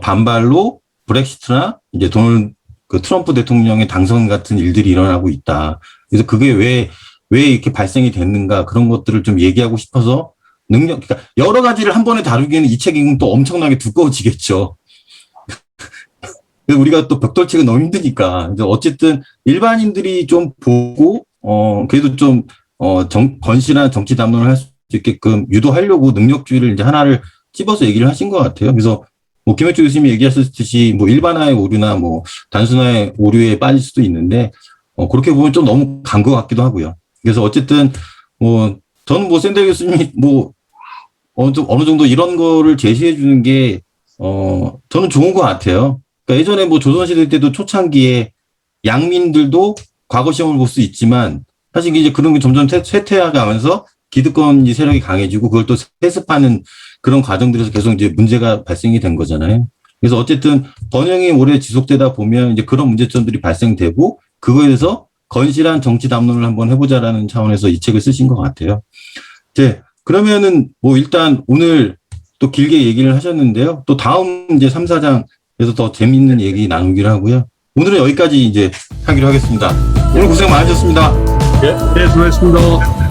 반발로 브렉시트나 이제 트럼프 대통령의 당선 같은 일들이 일어나고 있다. 그래서 그게 왜 이렇게 발생이 됐는가 그런 것들을 좀 얘기하고 싶어서 그러니까 여러 가지를 한 번에 다루기에는 이 책이 또 엄청나게 두꺼워지겠죠. 그래서 우리가 또 벽돌책은 너무 힘드니까. 그래서 어쨌든 일반인들이 좀 보고, 그래도 좀, 건실한 정치 담론을 할 수 있게끔 유도하려고 능력주의를 이제 하나를 찝어서 얘기를 하신 것 같아요. 그래서 뭐 김혁주 교수님이 얘기하셨듯이 뭐 일반화의 오류나 뭐 단순화의 오류에 빠질 수도 있는데, 그렇게 보면 좀 너무 간 것 같기도 하고요. 그래서 어쨌든 뭐 저는 뭐 샌델 교수님이 뭐 어느 정도 이런 거를 제시해 주는 게 저는 좋은 것 같아요. 그러니까 예전에 뭐 조선시대 때도 초창기에 양민들도 과거 시험을 볼 수 있지만 사실 이제 그런 게 점점 쇠퇴해가면서 기득권 세력이 강해지고 그걸 또 세습하는 그런 과정들에서 계속 이제 문제가 발생이 된 거잖아요. 그래서 어쨌든 번영이 오래 지속되다 보면 이제 그런 문제점들이 발생되고 그거에 대해서 건실한 정치 담론을 한번 해보자라는 차원에서 이 책을 쓰신 것 같아요. 이제 그러면은 뭐 일단 오늘 또 길게 얘기를 하셨는데요. 또 다음 이제 3, 4장에서 더 재미있는 얘기 나누기로 하고요. 오늘은 여기까지 이제 하기로 하겠습니다. 오늘 고생 많으셨습니다. 네, 수고하셨습니다.